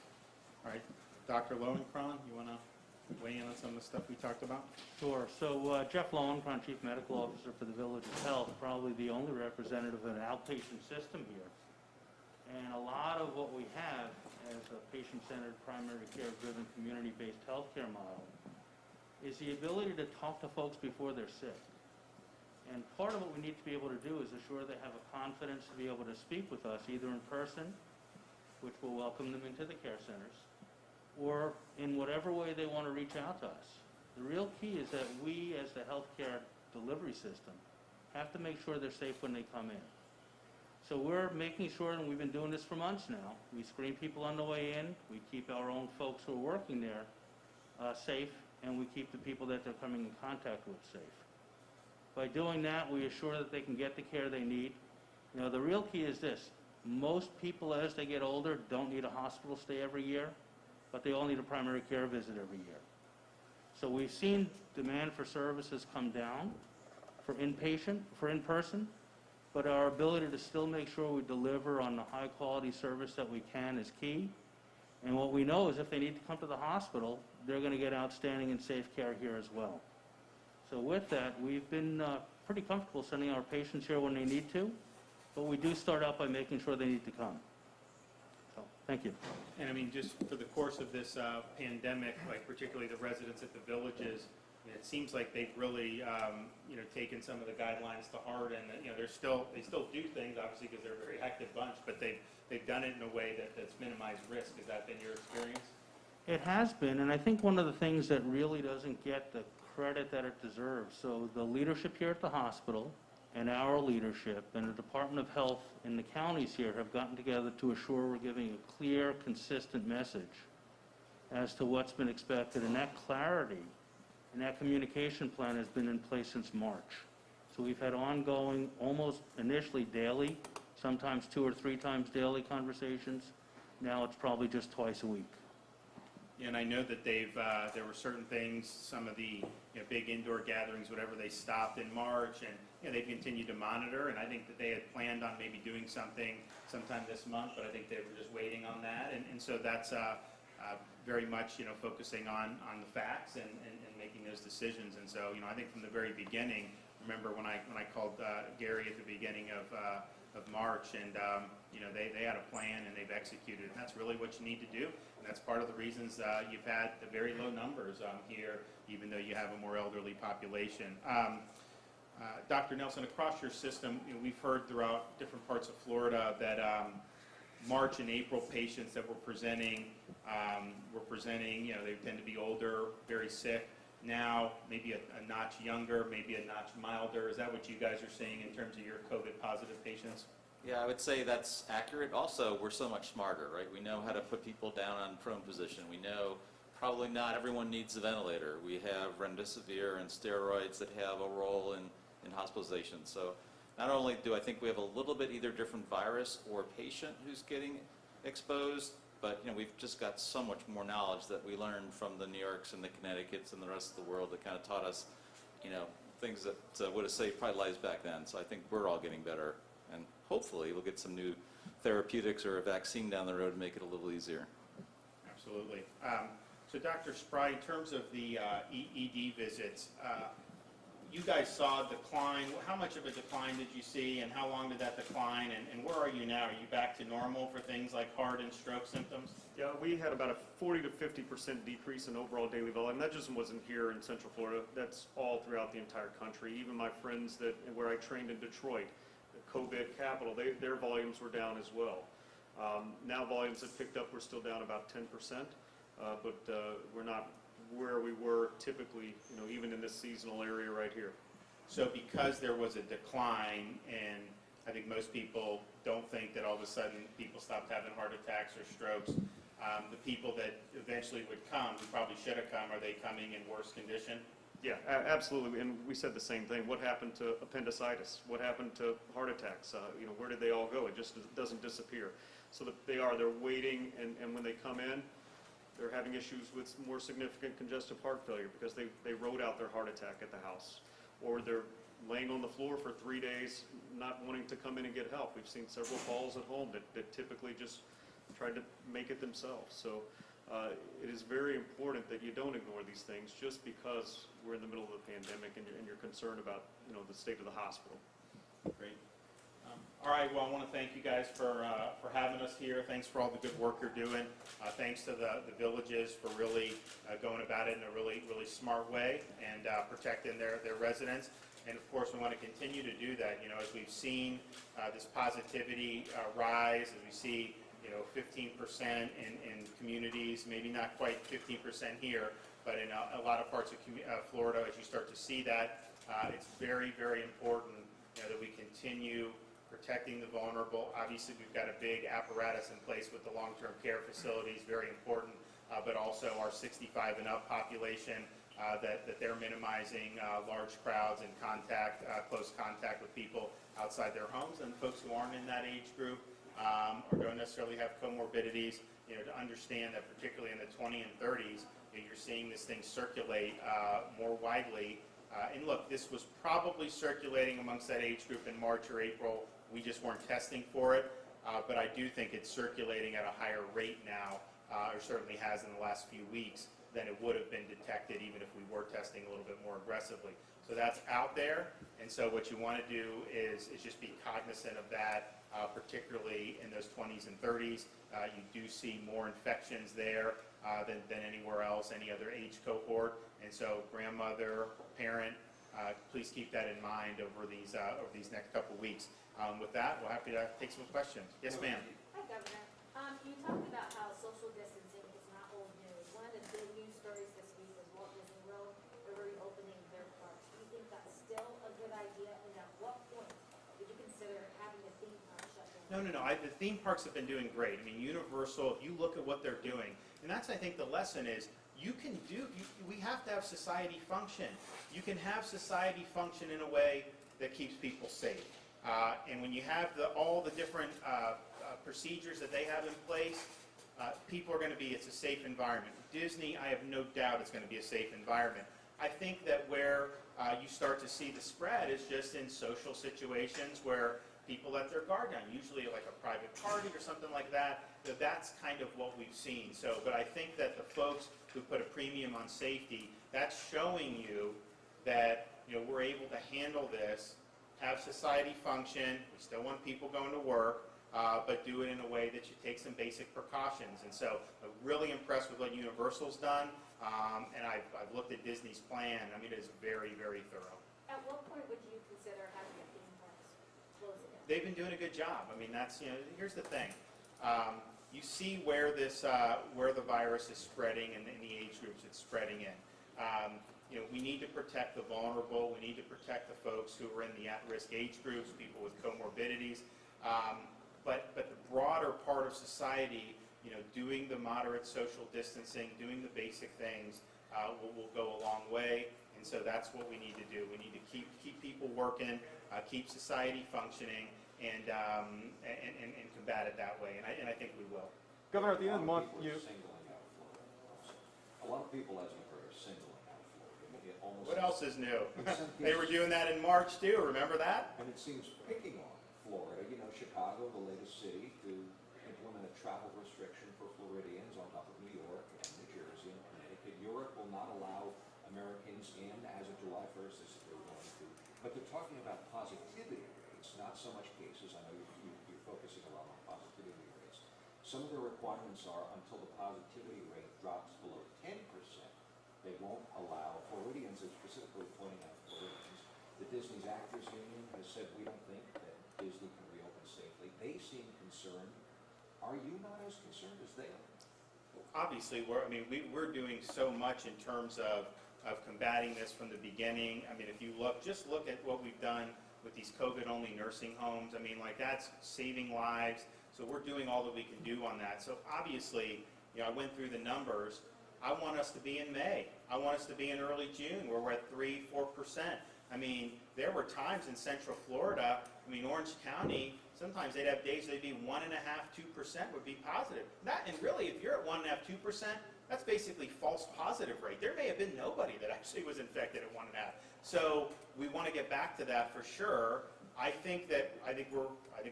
[SPEAKER 1] All right, Dr. Lowenkron, you want to weigh in on some of the stuff we talked about?
[SPEAKER 5] Sure. So Jeff Lowenkron, Chief Medical Officer for the Village of Health, probably the only representative of an outpatient system here. And a lot of what we have as a patient-centered, primary care-driven, community-based healthcare model is the ability to talk to folks before they're sick. And part of what we need to be able to do is assure they have a confidence to be able to speak with us, either in person, which will welcome them into the care centers, or in whatever way they want to reach out to us. The real key is that we, as the healthcare delivery system, have to make sure they're safe when they come in. So we're making sure, and we've been doing this for months now, we screen people on the way in, we keep our own folks who are working there safe, and we keep the people that they're coming in contact with safe. By doing that, we assure that they can get the care they need. The real key is this. Most people, as they get older, don't need a hospital stay every year, but they all need a primary care visit every year. So we've seen demand for services come down for in-person, but our ability to still make sure we deliver on the high-quality service that we can is key. And what we know is if they need to come to the hospital, they're going to get outstanding and safe care here as well. So with that, we've been pretty comfortable sending our patients here when they need to, but we do start out by making sure they need to come. So, thank you.
[SPEAKER 1] And I mean, just for the course of this pandemic, like particularly the residents at the villages, it seems like they've really, taken some of the guidelines to heart, and they still do things, obviously, because they're a very active bunch, but they've done it in a way that's minimized risk. Has that been your experience?
[SPEAKER 5] It has been, and I think one of the things that really doesn't get the credit that it deserves. So the leadership here at the hospital and our leadership and the Department of Health and the counties here have gotten together to assure we're giving a clear, consistent message as to what's been expected. And that clarity And that communication plan has been in place since March. So we've had ongoing, almost initially daily, sometimes 2 or 3 times daily conversations. Now it's probably just twice a week.
[SPEAKER 1] And I know that there were certain things, some of the big indoor gatherings, whatever, they stopped in March, and they've continued to monitor, and I think that they had planned on maybe doing something sometime this month, but I think they were just waiting on that, and so that's very much focusing on the facts and making those decisions. And so I think from the very beginning, remember when I called Gary at the beginning of March, and they had a plan and they've executed, and that's really what you need to do, and that's part of the reasons you've had the very low numbers here, even though you have a more elderly population. Dr. Nelson, across your system, we've heard throughout different parts of Florida that March and April patients that were presenting, they tend to be older, very sick. Now, maybe a notch younger, maybe a notch milder. Is that what you guys are seeing in terms of your COVID-positive patients?
[SPEAKER 2] Yeah, I would say that's accurate. Also, we're so much smarter, right? We know how to put people down on prone position. We know probably not everyone needs a ventilator. We have remdesivir and steroids that have a role in hospitalization. So not only do I think we have a little bit either different virus or patient who's getting exposed, but we've just got so much more knowledge that we learned from the New Yorks and the Connecticuts and the rest of the world that kind of taught us, things that would have saved probably lives back then. So I think we're all getting better, and hopefully we'll get some new therapeutics or a vaccine down the road to make it a little easier.
[SPEAKER 1] Absolutely. So Dr. Spry, in terms of the ED visits, you guys saw a decline. How much of a decline did you see, and how long did that decline, and where are you now? Are you back to normal for things like heart and stroke symptoms?
[SPEAKER 3] Yeah, we had about a 40 to 50% decrease in overall daily volume. That just wasn't here in Central Florida. That's all throughout the entire country. Even my friends where I trained in Detroit, the COVID capital, their volumes were down as well. Now volumes have picked up. We're still down about 10%, but we're not where we were typically, even in this seasonal area right here.
[SPEAKER 1] So because there was a decline, and I think most people don't think that all of a sudden people stopped having heart attacks or strokes, the people that eventually would come, who probably should have come, are they coming in worse condition?
[SPEAKER 3] Yeah, absolutely, and we said the same thing. What happened to appendicitis? What happened to heart attacks? Where did they all go? It just doesn't disappear. So they're waiting, and when they come in, they're having issues with more significant congestive heart failure because they rode out their heart attack at the house. Or they're laying on the floor for 3 days not wanting to come in and get help. We've seen several falls at home that typically just tried to make it themselves. So it is very important that you don't ignore these things just because we're in the middle of the pandemic and you're concerned about the state of the hospital.
[SPEAKER 1] Great. All right, well, I want to thank you guys for having us here. Thanks for all the good work you're doing. Thanks to the villages for really going about it in a really, really smart way and protecting their residents. And of course, we want to continue to do that. As we've seen this positivity rise, as we see 15% in communities, maybe not quite 15% here, but in a lot of parts of Florida, as you start to see that, it's very, very important that we continue protecting the vulnerable. Obviously, we've got a big apparatus in place with the long-term care facilities, very important, but also our 65 and up population, that they're minimizing large crowds and close contact with people outside their homes, and folks who aren't in that age group or don't necessarily have comorbidities, to understand that particularly in the 20 and 30s, you're seeing this thing circulate more widely. And look, this was probably circulating amongst that age group in March or April. We just weren't testing for it, but I do think it's circulating at a higher rate now, or certainly has in the last few weeks, than it would have been detected even if we were testing a little bit more aggressively. So that's out there, and so what you want to do is just be cognizant of that, particularly in those 20s and 30s. You do see more infections there than anywhere else, any other age cohort, and so grandmother, parent, please keep that in mind over these next couple of weeks. With that, we're happy to take some questions. Yes, ma'am.
[SPEAKER 6] Hi, Governor. You talked about how social distancing is not old news. One of the big news stories this week was Walt Disney World, they're reopening their parks. Do you think that's still a good idea? And at what point would you consider having a theme park shut down?
[SPEAKER 1] No. The theme parks have been doing great. I mean, Universal, if you look at what they're doing, and that's, I think, the lesson is, you can do, we have to have society function. You can have society function in a way that keeps people safe. And when you have all the different procedures that they have in place, people are going to be, it's a safe environment. Disney, I have no doubt it's going to be a safe environment. I think that where you start to see the spread is just in social situations where people let their guard down, usually like a private party or something like that. That's kind of what we've seen. So, but I think that the folks who put a premium on safety, that's showing you that, you know, we're able to handle this, have society function. We still want people going to work, but do it in a way that you take some basic precautions. And so I'm really impressed with what Universal's done, and I've looked at Disney's plan. I mean, it is very, very thorough.
[SPEAKER 6] At what point would you consider having a theme parks closing it?
[SPEAKER 1] They've been doing a good job. I mean, that's, you know, here's the thing. You see where this, where the virus is spreading and in the age groups it's spreading in. You know, we need to protect the vulnerable. We need to protect the folks who are in the at-risk age groups, people with comorbidities. But the broader part of society, you know, doing the moderate social distancing, doing the basic things will go a long way. And so that's what we need to do. We need to keep people working, keep society functioning, and combat it that way. And I think we will.
[SPEAKER 3] Governor, at the end of the month,
[SPEAKER 7] A lot of people, as you've heard, are singling out Florida.
[SPEAKER 1] What else is new? They were doing that in March too, remember that?
[SPEAKER 7] And it seems picking on Florida. You know, Chicago, the latest city to implement a travel restriction for Floridians on top of New York and New Jersey and Connecticut. Europe will not allow Americans in as of July 1st, as they're going to. But they're talking about positivity rates, not so much cases. I know you're focusing a lot on positivity rates. Some of the requirements are until the positivity rate drops below 10%, they won't allow Floridians, and specifically pointing out Floridians. The Disney's Actors Union has said we don't think that Disney can reopen safely. They seem concerned. Are you not as concerned as they are?
[SPEAKER 1] Obviously, we're doing so much in terms of combating this from the beginning. I mean, if you just look at what we've done with these COVID-only nursing homes. I mean, like, that's saving lives. So we're doing all that we can do on that. So obviously, you know, I went through the numbers. I want us to be in May. I want us to be in early June where we're at 3-4%. I mean, there were times in Central Florida, I mean, Orange County, sometimes they'd have days they'd be 1.5%, 2% would be positive. And really, if you're at 1.5%, 2%, that's basically false positive rate. There may have been nobody that actually was infected at 1.5. So we want to get back to that for sure. I think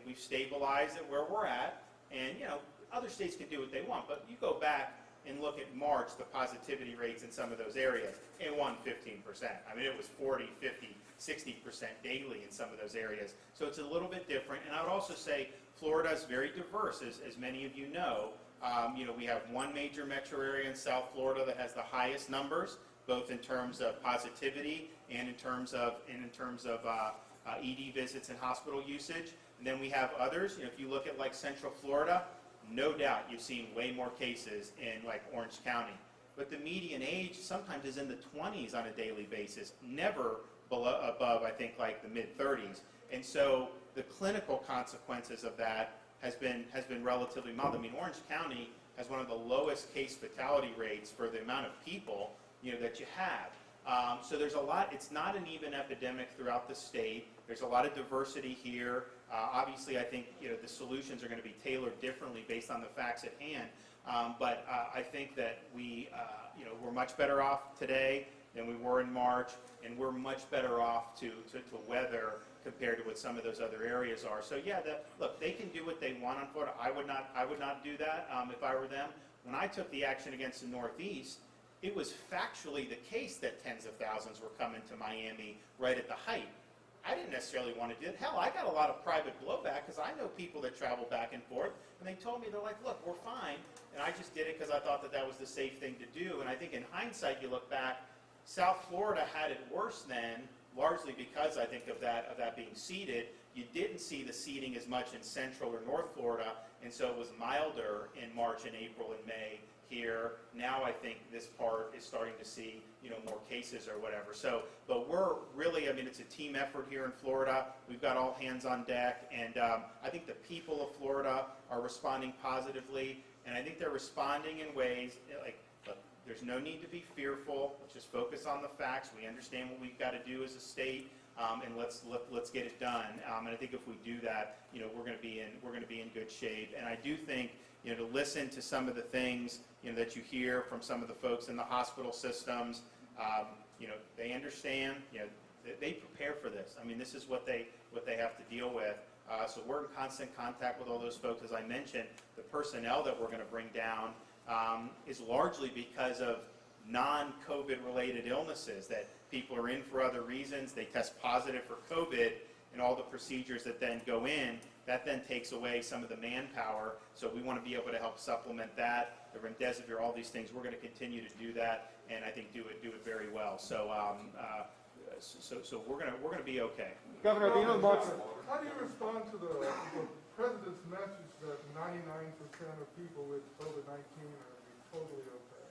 [SPEAKER 1] we've stabilized it where we're at, and you know, other states can do what they want. But you go back and look at March, the positivity rates in some of those areas, it won 15%. I mean, it was 40, 50, 60% daily in some of those areas. So it's a little bit different. And I would also say Florida is very diverse, as many of you know. You know, we have one major metro area in South Florida that has the highest numbers, both in terms of positivity and in terms of ED visits and hospital usage. And then we have others. You know, if you look at like Central Florida, no doubt you've seen way more cases in like Orange County. But the median age sometimes is in the 20s on a daily basis, never above, I think, like the mid-30s. And so the clinical consequences of that has been relatively mild. I mean, Orange County has one of the lowest case fatality rates for the amount of people, you know, that you have. So there's a lot. It's not an even epidemic throughout the state. There's a lot of diversity here. Obviously, I think, you know, the solutions are going to be tailored differently based on the facts at hand. But I think that you know, we're much better off today than we were in March, and we're much better off to weather compared to what some of those other areas are. So yeah, look, they can do what they want on Florida. I would not do that if I were them. When I took the action against the Northeast, it was factually the case that tens of thousands were coming to Miami right at the height. I didn't necessarily want to do it. Hell, I got a lot of private blowback because I know people that travel back and forth, and they told me, they're like, look, we're fine. And I just did it because I thought that was the safe thing to do. And I think in hindsight, you look back, South Florida had it worse then, largely because I think of that being seeded. You didn't see the seeding as much in Central or North Florida, and so it was milder in March and April and May here. Now I think this part is starting to see, you know, more cases or whatever. So, but we're really, I mean, it's a team effort here in Florida. We've got all hands on deck, and I think the people of Florida are responding positively, and I think they're responding in ways, like, look, There's no need to be fearful. Let's just focus on the facts. We understand what we've got to do as a state, and let's get it done. And I think if we do that, we're going to be in good shape. And I do think, to listen to some of the things that you hear from some of the folks in the hospital systems, they understand. They prepare for this. I mean, this is what they have to deal with. So we're in constant contact with all those folks. As I mentioned, the personnel that we're going to bring down is largely because of non-COVID related illnesses that people are in for other reasons. They test positive for COVID, and all the procedures that then go in, that then takes away some of the manpower. So we want to be able to help supplement that. The remdesivir, all these things, we're going to continue to do that, and I think do it very well. So so we're going to be okay.
[SPEAKER 8] Governor, the end of the month. How do you respond to the president's message that 99% of people with COVID-19 are totally okay?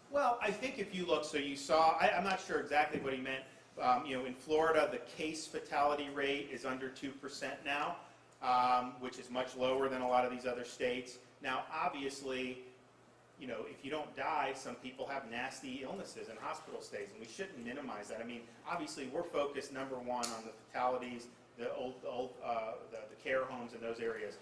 [SPEAKER 1] Well, I think if you look, so you saw, I'm not sure exactly what he meant. In Florida, the case fatality rate is under 2% now, which is much lower than a lot of these other states. Now, obviously, if you don't die, some people have nasty illnesses and hospital stays, and we shouldn't minimize that. I mean, obviously, we're focused, number one, on the fatalities, the care homes in those areas.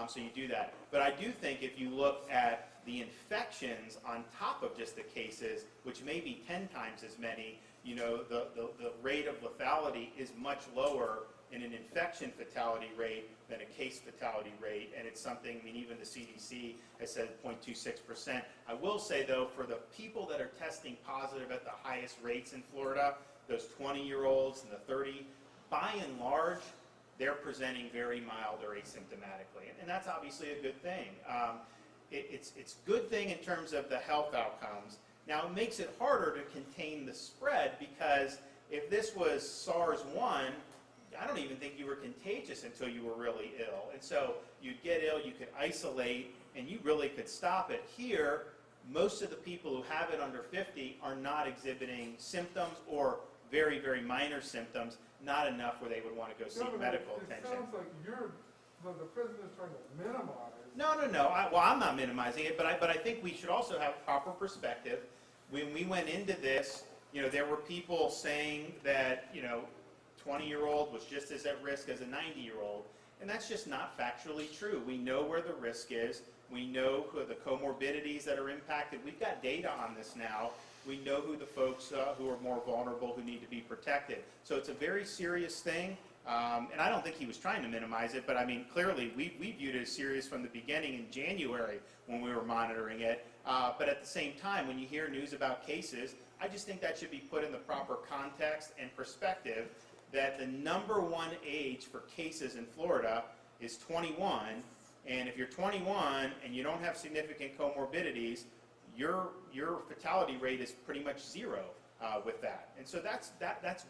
[SPEAKER 1] So you do that. But I do think if you look at the infections on top of just the cases, which may be 10 times as many, the rate of lethality is much lower in an infection fatality rate than a case fatality rate, and it's something, I mean, even the CDC has said 0.26%. I will say, though, for the people that are testing positive at the highest rates in Florida, those 20-year-olds and the 30, by and large, they're presenting very mild or asymptomatically, and that's obviously a good thing. It's a good thing in terms of the health outcomes. Now, it makes it harder to contain the spread, because if this was SARS-1, I don't even think you were contagious until you were really ill. And so you'd get ill, you could isolate, and you really could stop it. Here, most of the people who have it under 50 are not exhibiting symptoms or very, very minor symptoms, not enough where they would want to go seek medical attention.
[SPEAKER 8] It sounds like the president's trying to minimize.
[SPEAKER 1] No. I'm not minimizing it, but I think we should also have proper perspective. When we went into this, there were people saying that, 20-year-old was just as at risk as a 90-year-old, and that's just not factually true. We know where the risk is. We know who the comorbidities that are impacted. We've got data on this now. We know who the folks who are more vulnerable, who need to be protected. So it's a very serious thing, and I don't think he was trying to minimize it, but I mean, clearly we viewed it as serious from the beginning in January when we were monitoring it. But at the same time, when you hear news about cases, I just think that should be put in the proper context and perspective, that the number one age for cases in Florida is 21, and if you're 21 and you don't have significant comorbidities, your fatality rate is pretty much zero with that. And so that's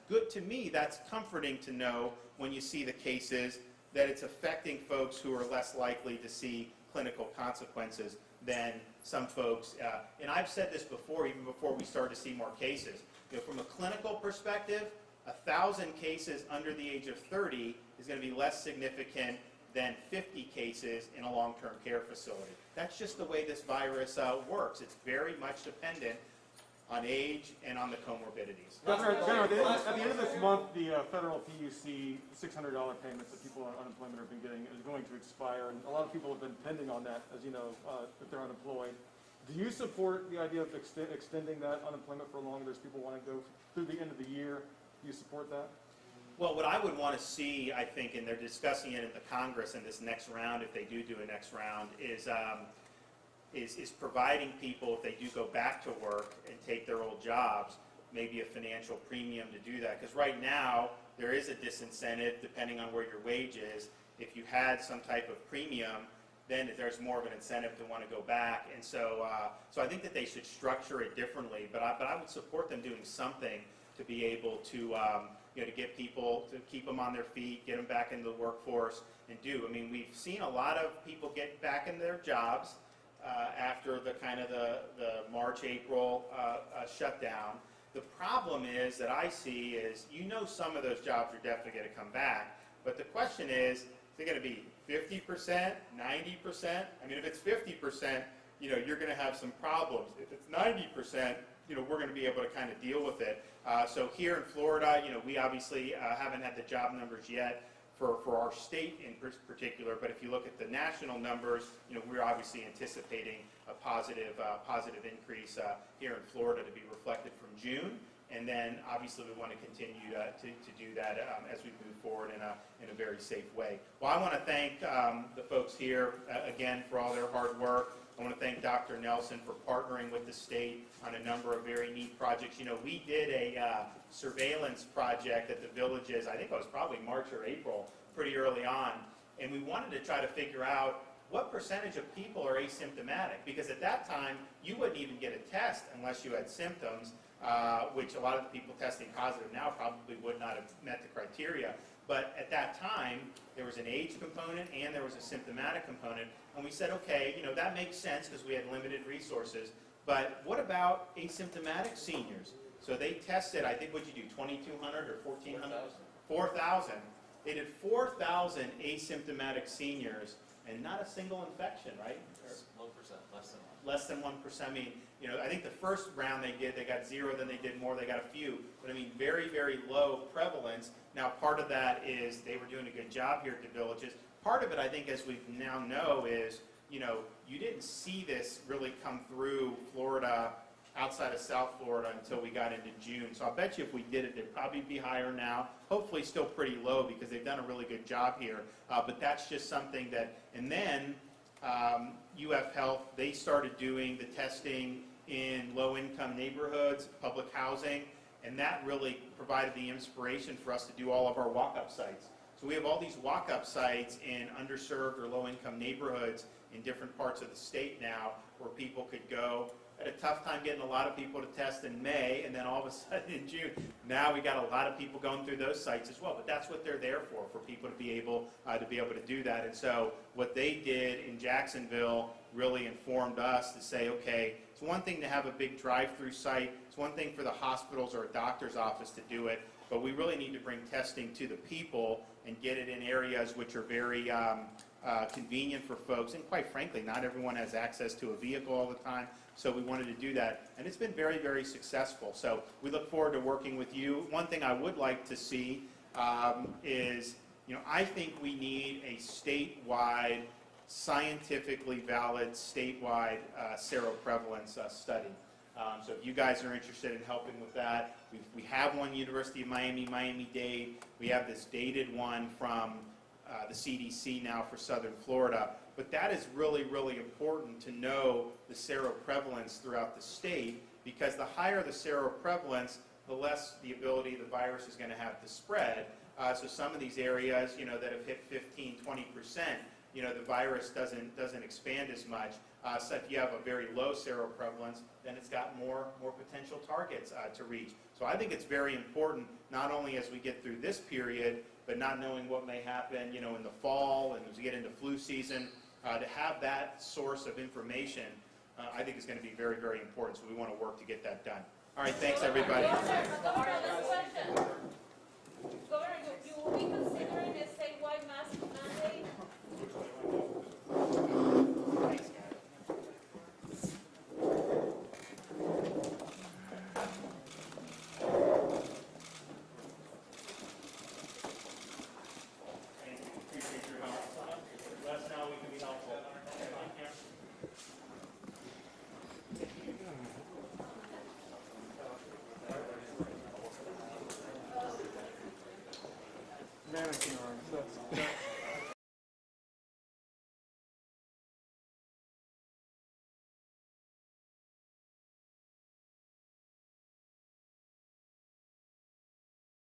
[SPEAKER 1] good to me. That's comforting to know when you see the cases that it's affecting folks who are less likely to see clinical consequences than some folks. And I've said this before, even before we started to see more cases. From a clinical perspective, 1,000 cases under the age of 30 is going to be less significant than 50 cases in a long-term care facility. That's just the way this virus works. It's very much dependent on age and on the comorbidities.
[SPEAKER 8] Governor, at the end of this month, the federal PUC $600 payments that people on unemployment have been getting is going to expire, and a lot of people have been depending on that, as you know, if they're unemployed. Do you support the idea of extending that unemployment for longer? There's people want to go through the end of the year. Do you support that?
[SPEAKER 1] Well, what I would want to see, I think, and they're discussing it in the Congress in this next round, if they do a next round, is providing people, if they do go back to work and take their old jobs, maybe a financial premium to do that. Because right now, there is a disincentive, depending on where your wage is. If you had some type of premium, then there's more of an incentive to want to go back. And so I think that they should structure it differently. But I would support them doing something to be able to to get people, to keep them on their feet, get them back into the workforce, and do. I mean, we've seen a lot of people get back in their jobs after the kind of the March, April shutdown. The problem is that I see is, some of those jobs are definitely going to come back, but the question is it going to be 50%, 90%? I mean, if it's 50%, you're going to have some problems. If it's 90%, we're going to be able to kind of deal with it. So here in Florida, we obviously haven't had the job numbers yet for our state in particular, but if you look at the national numbers, we're obviously anticipating a positive increase here in Florida to be reflected from June. And then obviously we want to continue to do that as we move forward in a very safe way. Well, I want to thank the folks here again for all their hard work. I want to thank Dr. Nelson for partnering with the state on a number of very neat projects. We did a surveillance project at the villages, I think it was probably March or April, pretty early on, and we wanted to try to figure out what percentage of people are asymptomatic, because at that time you wouldn't even get a test unless you had symptoms, which a lot of the people testing positive now probably would not have met the criteria. But at that time, there was an age component and there was a symptomatic component. And we said, okay, that makes sense because we had limited resources. But what about asymptomatic seniors? So they tested, I think, what'd you do, 2,200 or 1,400? 4,000. They did 4,000 asymptomatic seniors and not a single infection, right?
[SPEAKER 2] Low percent, less than 1%.
[SPEAKER 1] Less than 1%. I mean, I think the first round they got 0, then they did more, they got a few. But I mean, very, very low prevalence. Now, part of that is they were doing a good job here at the villages. Part of it, I think, as we now know, is, you didn't see this really come through Florida, outside of South Florida, until we got into June. So I bet you if we did it, they'd probably be higher now. Hopefully still pretty low because they've done a really good job here. But that's just something that, and then UF Health, they started doing the testing in low-income neighborhoods, public housing, and that really provided the inspiration for us to do all of our walk-up sites. So we have all these walk-up sites in underserved or low-income neighborhoods in different parts of the state now where people could go. Had a tough time getting a lot of people to test in May, and then all of a sudden in June, now we got a lot of people going through those sites as well. But that's what they're there for people to be able to do that. And so what they did in Jacksonville really informed us to say, okay, it's one thing to have a big drive-through site. It's one thing for the hospitals or a doctor's office to do it, but we really need to bring testing to the people and get it in areas which are very convenient for folks. And quite frankly, not everyone has access to a vehicle all the time. So we wanted to do that, and it's been very, very successful. So we look forward to working with you. One thing I would like to see is, I think we need a statewide, scientifically valid, statewide seroprevalence study. So if you guys are interested in helping with that, we have one University of Miami, Miami-Dade. We have this dated one from the CDC now for Southern Florida. But that is really, really important to know the seroprevalence throughout the state, because the higher the seroprevalence, the less the ability the virus is going to have to spread. So some of these areas, that have hit 15, 20%, the virus doesn't expand as much. So if you have a very low seroprevalence, then it's got more potential targets to reach. So I think it's very important, not only as we get through this period, but not knowing what may happen, in the fall and as we get into flu season, to have that source of information, I think is going to be very, very important. So we want to work to get that done. All right, thanks everybody.
[SPEAKER 6] Governor, this question. Governor, you will be considering a statewide mask mandate?
[SPEAKER 1] Thanks, guys. Thank you. Appreciate your help. Let us know how we can be helpful.
[SPEAKER 8] Mannequin arms, that's